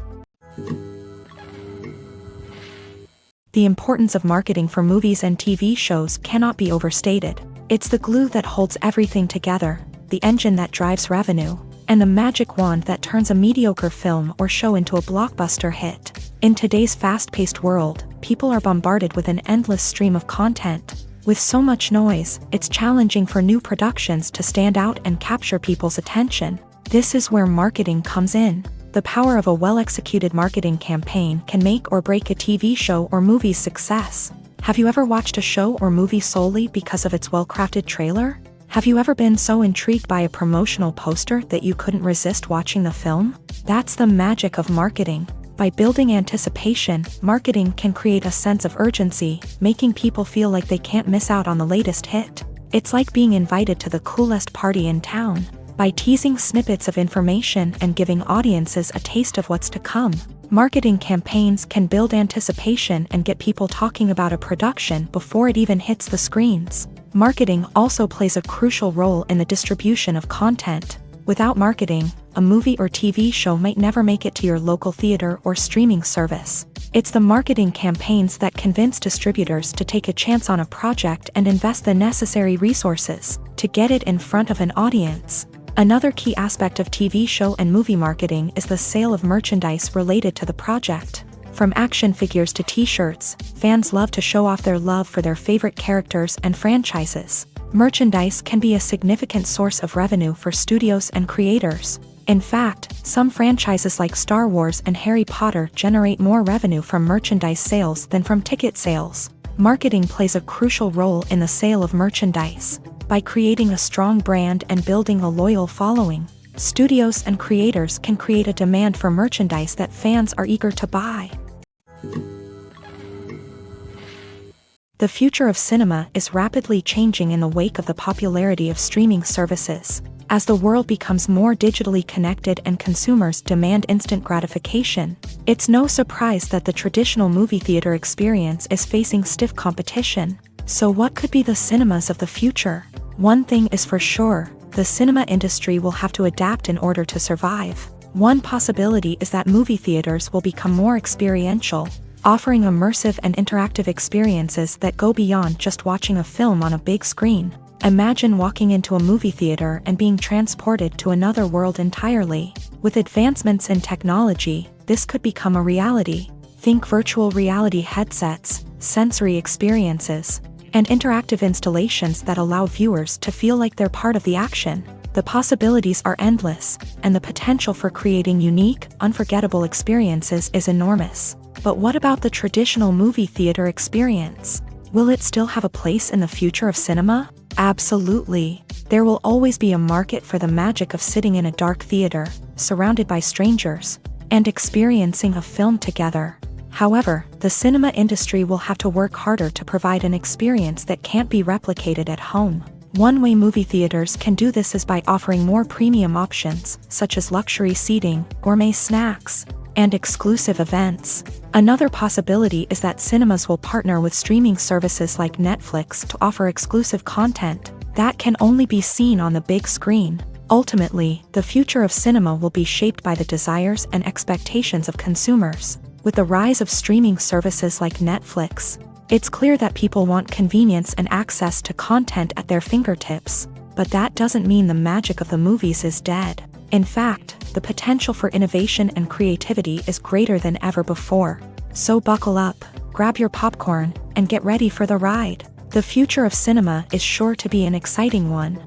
The importance of marketing for movies and TV shows cannot be overstated. It's the glue that holds everything together, the engine that drives revenue, and the magic wand that turns a mediocre film or show into a blockbuster hit. In today's fast-paced world, people are bombarded with an endless stream of content. With so much noise, it's challenging for new productions to stand out and capture people's attention. This is where marketing comes in. The power of a well-executed marketing campaign can make or break a TV show or movie's success. Have you ever watched a show or movie solely because of its well-crafted trailer? Have you ever been so intrigued by a promotional poster that you couldn't resist watching the film? That's the magic of marketing. By building anticipation, marketing can create a sense of urgency, making people feel like they can't miss out on the latest hit. It's like being invited to the coolest party in town. By teasing snippets of information and giving audiences a taste of what's to come, marketing campaigns can build anticipation and get people talking about a production before it even hits the screens. Marketing also plays a crucial role in the distribution of content. Without marketing, a movie or TV show might never make it to your local theater or streaming service. It's the marketing campaigns that convince distributors to take a chance on a project and invest the necessary resources to get it in front of an audience. Another key aspect of TV show and movie marketing is the sale of merchandise related to the project. From action figures to t-shirts, fans love to show off their love for their favorite characters and franchises. Merchandise can be a significant source of revenue for studios and creators. In fact, some franchises like Star Wars and Harry Potter generate more revenue from merchandise sales than from ticket sales. Marketing plays a crucial role in the sale of merchandise. By creating a strong brand and building a loyal following, studios and creators can create a demand for merchandise that fans are eager to buy. The future of cinema is rapidly changing in the wake of the popularity of streaming services. As the world becomes more digitally connected and consumers demand instant gratification, it's no surprise that the traditional movie theater experience is facing stiff competition. So what could be the cinemas of the future? One thing is for sure, the cinema industry will have to adapt in order to survive. One possibility is that movie theaters will become more experiential, offering immersive and interactive experiences that go beyond just watching a film on a big screen. Imagine walking into a movie theater and being transported to another world entirely. With advancements in technology, this could become a reality. Think virtual reality headsets, sensory experiences, and interactive installations that allow viewers to feel like they're part of the action. The possibilities are endless, and the potential for creating unique, unforgettable experiences is enormous. But what about the traditional movie theater experience? Will it still have a place in the future of cinema? Absolutely. There will always be a market for the magic of sitting in a dark theater, surrounded by strangers, and experiencing a film together. However, the cinema industry will have to work harder to provide an experience that can't be replicated at home. One way movie theaters can do this is by offering more premium options, such as luxury seating, gourmet snacks, and exclusive events. Another possibility is that cinemas will partner with streaming services like Netflix to offer exclusive content that can only be seen on the big screen. Ultimately, the future of cinema will be shaped by the desires and expectations of consumers. With the rise of streaming services like Netflix, it's clear that people want convenience and access to content at their fingertips. But that doesn't mean the magic of the movies is dead. In fact, the potential for innovation and creativity is greater than ever before. So buckle up, grab your popcorn, and get ready for the ride. The future of cinema is sure to be an exciting one.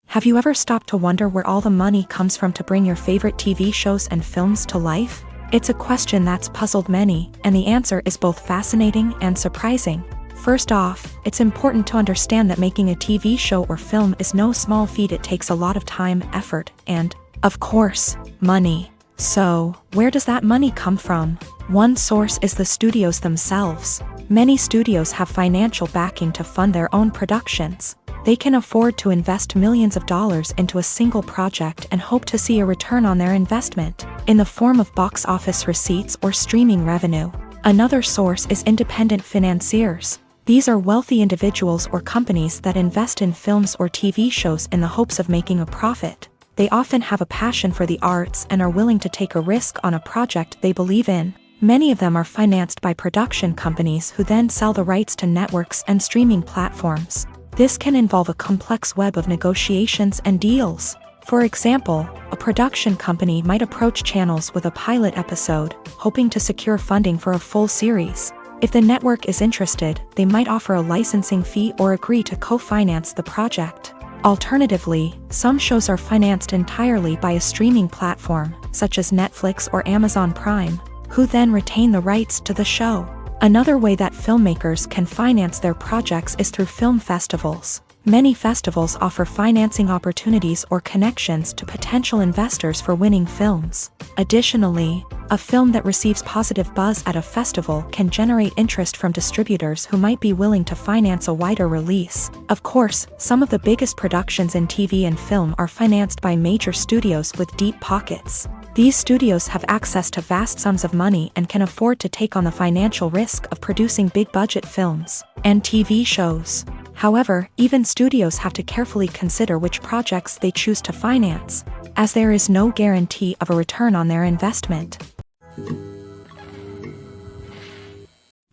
Have you ever stopped to wonder where all the money comes from to bring your favorite TV shows and films to life? It's a question that's puzzled many, and the answer is both fascinating and surprising. First off, it's important to understand that making a TV show or film is no small feat. It takes a lot of time, effort, and, of course, money. So, where does that money come from? One source is the studios themselves. Many studios have financial backing to fund their own productions. They can afford to invest millions of dollars into a single project and hope to see a return on their investment, in the form of box office receipts or streaming revenue. Another source is independent financiers. These are wealthy individuals or companies that invest in films or TV shows in the hopes of making a profit. They often have a passion for the arts and are willing to take a risk on a project they believe in. Many of them are financed by production companies who then sell the rights to networks and streaming platforms. This can involve a complex web of negotiations and deals. For example, a production company might approach channels with a pilot episode, hoping to secure funding for a full series. If the network is interested, they might offer a licensing fee or agree to co-finance the project. Alternatively, some shows are financed entirely by a streaming platform, such as Netflix or Amazon Prime, who then retain the rights to the show. Another way that filmmakers can finance their projects is through film festivals. Many festivals offer financing opportunities or connections to potential investors for winning films. Additionally, a film that receives positive buzz at a festival can generate interest from distributors who might be willing to finance a wider release. Of course, some of the biggest productions in TV and film are financed by major studios with deep pockets. These studios have access to vast sums of money and can afford to take on the financial risk of producing big-budget films and TV shows. However, even studios have to carefully consider which projects they choose to finance, as there is no guarantee of a return on their investment.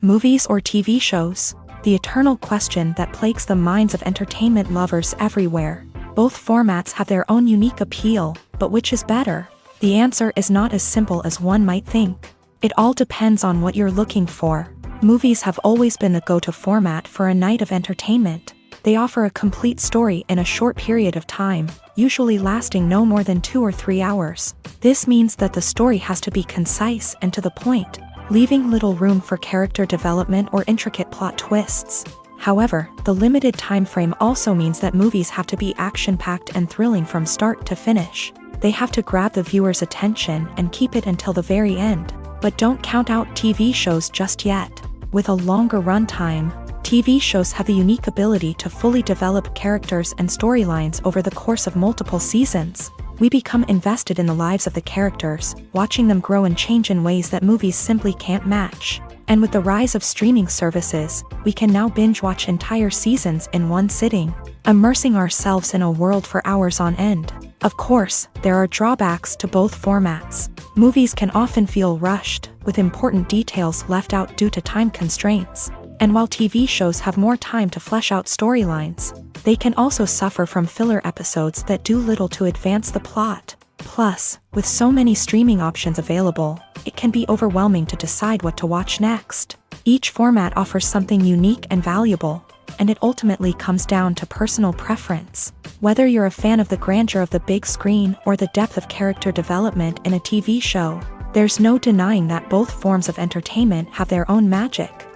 Movies or TV shows? The eternal question that plagues the minds of entertainment lovers everywhere. Both formats have their own unique appeal, but which is better? The answer is not as simple as one might think. It all depends on what you're looking for. Movies have always been the go-to format for a night of entertainment. They offer a complete story in a short period of time, usually lasting no more than 2 or 3 hours. This means that the story has to be concise and to the point, leaving little room for character development or intricate plot twists. However, the limited time frame also means that movies have to be action-packed and thrilling from start to finish. They have to grab the viewer's attention and keep it until the very end. But don't count out TV shows just yet. With a longer runtime, TV shows have the unique ability to fully develop characters and storylines over the course of multiple seasons. We become invested in the lives of the characters, watching them grow and change in ways that movies simply can't match. And with the rise of streaming services, we can now binge-watch entire seasons in one sitting, immersing ourselves in a world for hours on end. Of course, there are drawbacks to both formats. Movies can often feel rushed, with important details left out due to time constraints. And while TV shows have more time to flesh out storylines, they can also suffer from filler episodes that do little to advance the plot. Plus, with so many streaming options available, it can be overwhelming to decide what to watch next. Each format offers something unique and valuable, and it ultimately comes down to personal preference. Whether you're a fan of the grandeur of the big screen or the depth of character development in a TV show, there's no denying that both forms of entertainment have their own magic.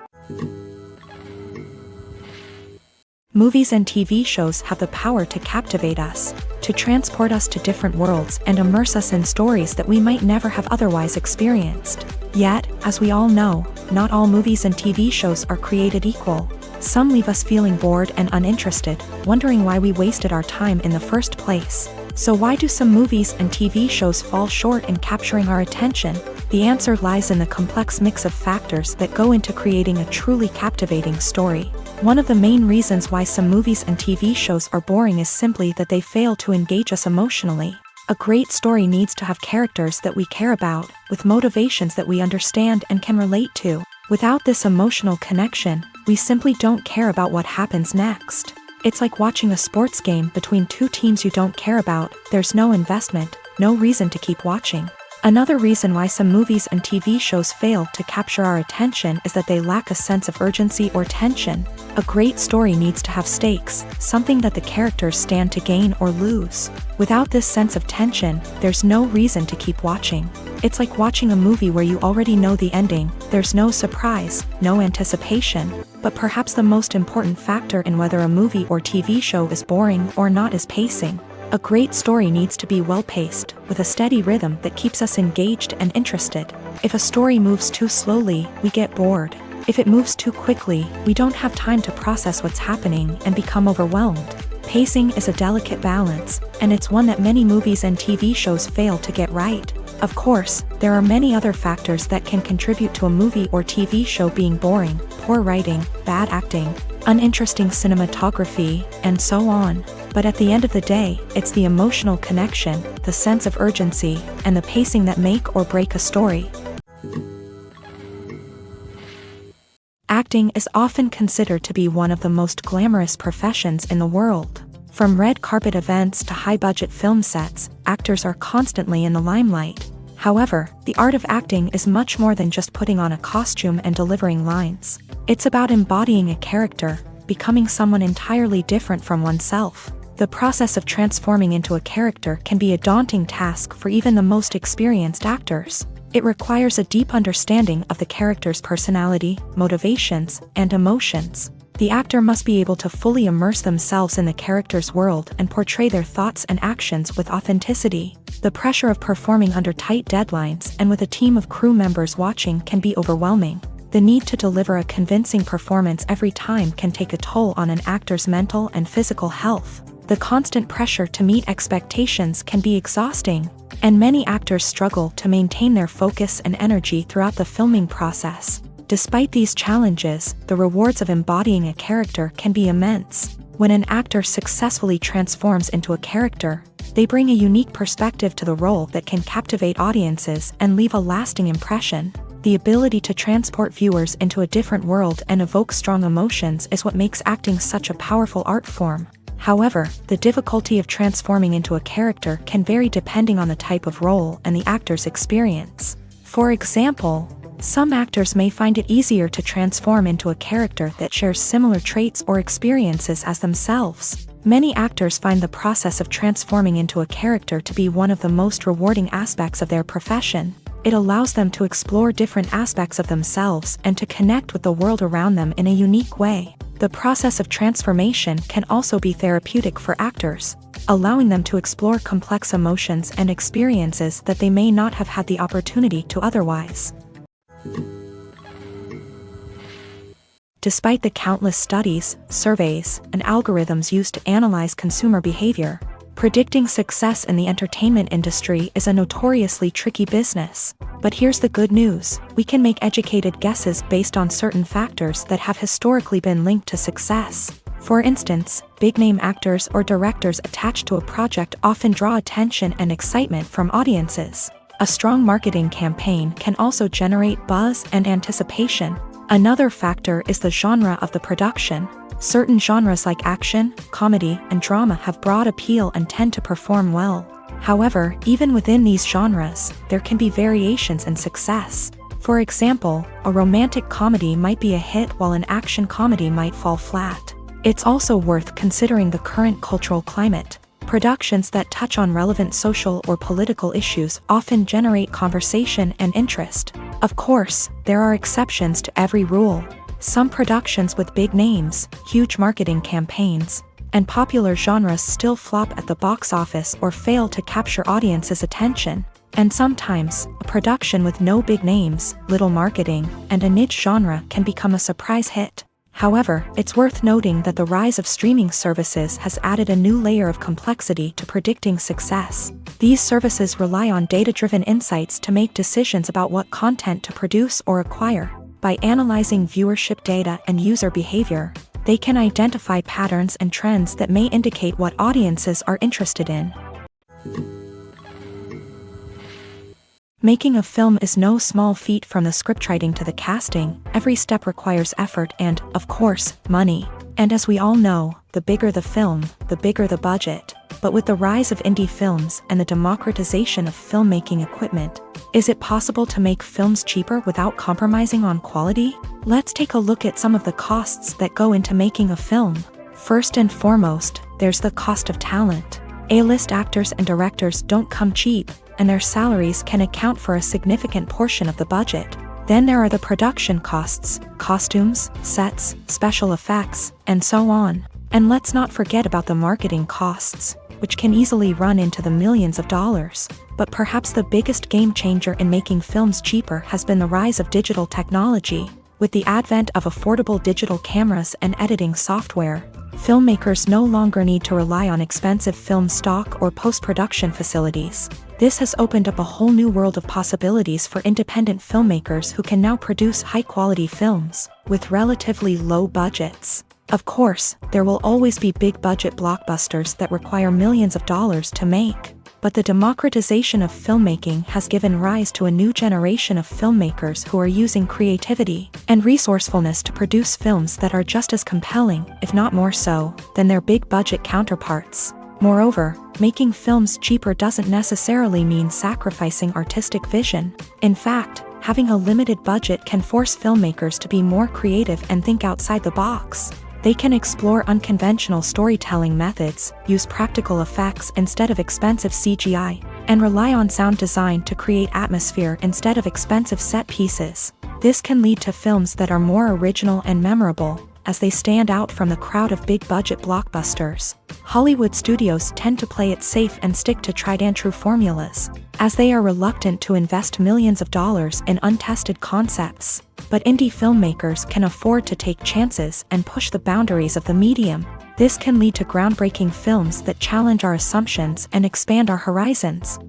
Movies and TV shows have the power to captivate us, to transport us to different worlds and immerse us in stories that we might never have otherwise experienced. Yet, as we all know, not all movies and TV shows are created equal. Some leave us feeling bored and uninterested, wondering why we wasted our time in the first place. So why do some movies and TV shows fall short in capturing our attention? The answer lies in the complex mix of factors that go into creating a truly captivating story. One of the main reasons why some movies and TV shows are boring is simply that they fail to engage us emotionally. A great story needs to have characters that we care about, with motivations that we understand and can relate to. Without this emotional connection, we simply don't care about what happens next. It's like watching a sports game between two teams you don't care about. There's no investment, no reason to keep watching. Another reason why some movies and TV shows fail to capture our attention is that they lack a sense of urgency or tension. A great story needs to have stakes, something that the characters stand to gain or lose. Without this sense of tension, there's no reason to keep watching. It's like watching a movie where you already know the ending. There's no surprise, no anticipation. But perhaps the most important factor in whether a movie or TV show is boring or not is pacing. A great story needs to be well-paced, with a steady rhythm that keeps us engaged and interested. If a story moves too slowly, we get bored. If it moves too quickly, we don't have time to process what's happening and become overwhelmed. Pacing is a delicate balance, and it's one that many movies and TV shows fail to get right. Of course, there are many other factors that can contribute to a movie or TV show being boring: poor writing, bad acting, uninteresting cinematography, and so on. But at the end of the day, it's the emotional connection, the sense of urgency, and the pacing that make or break a story. Acting is often considered to be one of the most glamorous professions in the world. From red carpet events to high-budget film sets, actors are constantly in the limelight. However, the art of acting is much more than just putting on a costume and delivering lines. It's about embodying a character, becoming someone entirely different from oneself. The process of transforming into a character can be a daunting task for even the most experienced actors. It requires a deep understanding of the character's personality, motivations, and emotions. The actor must be able to fully immerse themselves in the character's world and portray their thoughts and actions with authenticity. The pressure of performing under tight deadlines and with a team of crew members watching can be overwhelming. The need to deliver a convincing performance every time can take a toll on an actor's mental and physical health. The constant pressure to meet expectations can be exhausting, and many actors struggle to maintain their focus and energy throughout the filming process. Despite these challenges, the rewards of embodying a character can be immense. When an actor successfully transforms into a character, they bring a unique perspective to the role that can captivate audiences and leave a lasting impression. The ability to transport viewers into a different world and evoke strong emotions is what makes acting such a powerful art form. However, the difficulty of transforming into a character can vary depending on the type of role and the actor's experience. For example, Some actors may find it easier to transform into a character that shares similar traits or experiences as themselves. Many actors find the process of transforming into a character to be one of the most rewarding aspects of their profession. It allows them to explore different aspects of themselves and to connect with the world around them in a unique way. The process of transformation can also be therapeutic for actors, allowing them to explore complex emotions and experiences that they may not have had the opportunity to otherwise. Despite the countless studies, surveys, and algorithms used to analyze consumer behavior, predicting success in the entertainment industry is a notoriously tricky business. But here's the good news: we can make educated guesses based on certain factors that have historically been linked to success. For instance, big-name actors or directors attached to a project often draw attention and excitement from audiences. A strong marketing campaign can also generate buzz and anticipation. Another factor is the genre of the production. Certain genres like action, comedy, and drama have broad appeal and tend to perform well. However, even within these genres, there can be variations in success. For example, a romantic comedy might be a hit while an action comedy might fall flat. It's also worth considering the current cultural climate. Productions that touch on relevant social or political issues often generate conversation and interest. Of course, there are exceptions to every rule. Some productions with big names, huge marketing campaigns, and popular genres still flop at the box office or fail to capture audiences' attention. And sometimes, a production with no big names, little marketing, and a niche genre can become a surprise hit. However, it's worth noting that the rise of streaming services has added a new layer of complexity to predicting success. These services rely on data-driven insights to make decisions about what content to produce or acquire. By analyzing viewership data and user behavior, they can identify patterns and trends that may indicate what audiences are interested in. Making a film is no small feat. From the scriptwriting to the casting, every step requires effort and, of course, money. And as we all know, the bigger the film, the bigger the budget. But with the rise of indie films and the democratization of filmmaking equipment, is it possible to make films cheaper without compromising on quality? Let's take a look at some of the costs that go into making a film. First and foremost, there's the cost of talent. A-list actors and directors don't come cheap, and their salaries can account for a significant portion of the budget. Then there are the production costs, costumes, sets, special effects, and so on. And let's not forget about the marketing costs, which can easily run into the millions of dollars. But perhaps the biggest game changer in making films cheaper has been the rise of digital technology. With the advent of affordable digital cameras and editing software, filmmakers no longer need to rely on expensive film stock or post-production facilities. This has opened up a whole new world of possibilities for independent filmmakers who can now produce high-quality films with relatively low budgets. Of course, there will always be big-budget blockbusters that require millions of dollars to make. But the democratization of filmmaking has given rise to a new generation of filmmakers who are using creativity and resourcefulness to produce films that are just as compelling, if not more so, than their big-budget counterparts. Moreover, making films cheaper doesn't necessarily mean sacrificing artistic vision. In fact, having a limited budget can force filmmakers to be more creative and think outside the box. They can explore unconventional storytelling methods, use practical effects instead of expensive CGI, and rely on sound design to create atmosphere instead of expensive set pieces. This can lead to films that are more original and memorable, as they stand out from the crowd of big-budget blockbusters. Hollywood studios tend to play it safe and stick to tried-and-true formulas, as they are reluctant to invest millions of dollars in untested concepts. But indie filmmakers can afford to take chances and push the boundaries of the medium. This can lead to groundbreaking films that challenge our assumptions and expand our horizons.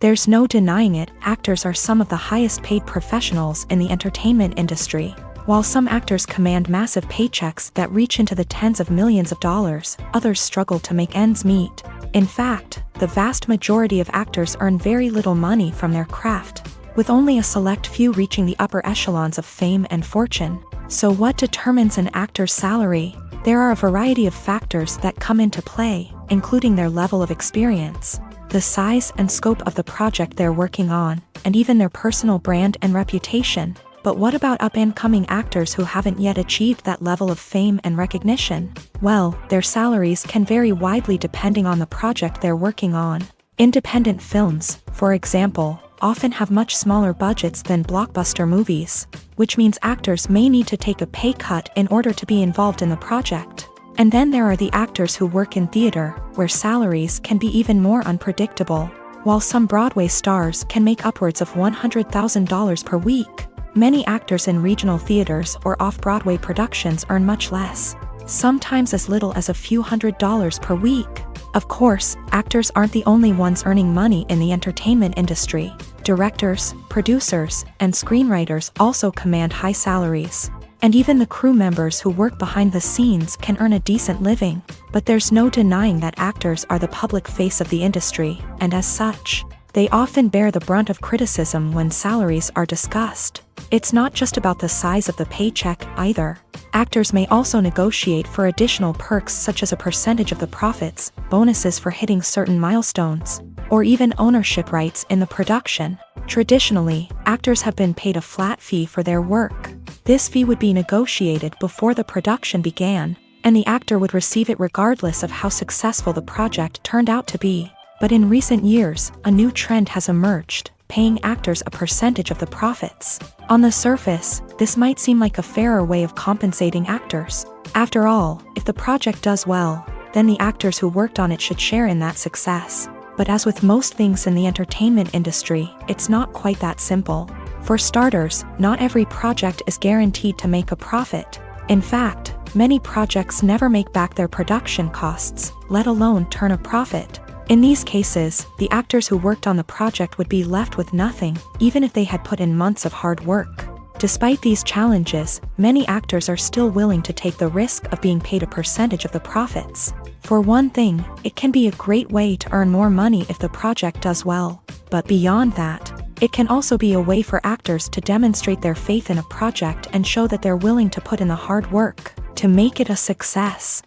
There's no denying it, actors are some of the highest-paid professionals in the entertainment industry. While some actors command massive paychecks that reach into the tens of millions of dollars, others struggle to make ends meet. In fact, the vast majority of actors earn very little money from their craft, with only a select few reaching the upper echelons of fame and fortune. So what determines an actor's salary? There are a variety of factors that come into play, including their level of experience, the size and scope of the project they're working on, and even their personal brand and reputation. But what about up-and-coming actors who haven't yet achieved that level of fame and recognition? Well, their salaries can vary widely depending on the project they're working on. Independent films, for example, often have much smaller budgets than blockbuster movies, which means actors may need to take a pay cut in order to be involved in the project. And then there are the actors who work in theater, where salaries can be even more unpredictable. While some Broadway stars can make upwards of $100,000 per week, many actors in regional theaters or off-Broadway productions earn much less, sometimes as little as a few $100s per week. Of course, actors aren't the only ones earning money in the entertainment industry. Directors, producers, and screenwriters also command high salaries. And even the crew members who work behind the scenes can earn a decent living. But there's no denying that actors are the public face of the industry, and as such, they often bear the brunt of criticism when salaries are discussed. It's not just about the size of the paycheck either. Actors may also negotiate for additional perks such as a percentage of the profits, bonuses for hitting certain milestones, or even ownership rights in the production. Traditionally, actors have been paid a flat fee for their work. This fee would be negotiated before the production began, and the actor would receive it regardless of how successful the project turned out to be. But in recent years, a new trend has emerged, paying actors a percentage of the profits. On the surface, this might seem like a fairer way of compensating actors. After all, if the project does well, then the actors who worked on it should share in that success. But as with most things in the entertainment industry, it's not quite that simple. For starters, not every project is guaranteed to make a profit. In fact, many projects never make back their production costs, let alone turn a profit. In these cases, the actors who worked on the project would be left with nothing, even if they had put in months of hard work. Despite these challenges, many actors are still willing to take the risk of being paid a percentage of the profits. For one thing, it can be a great way to earn more money if the project does well. But beyond that, it can also be a way for actors to demonstrate their faith in a project and show that they're willing to put in the hard work to make it a success.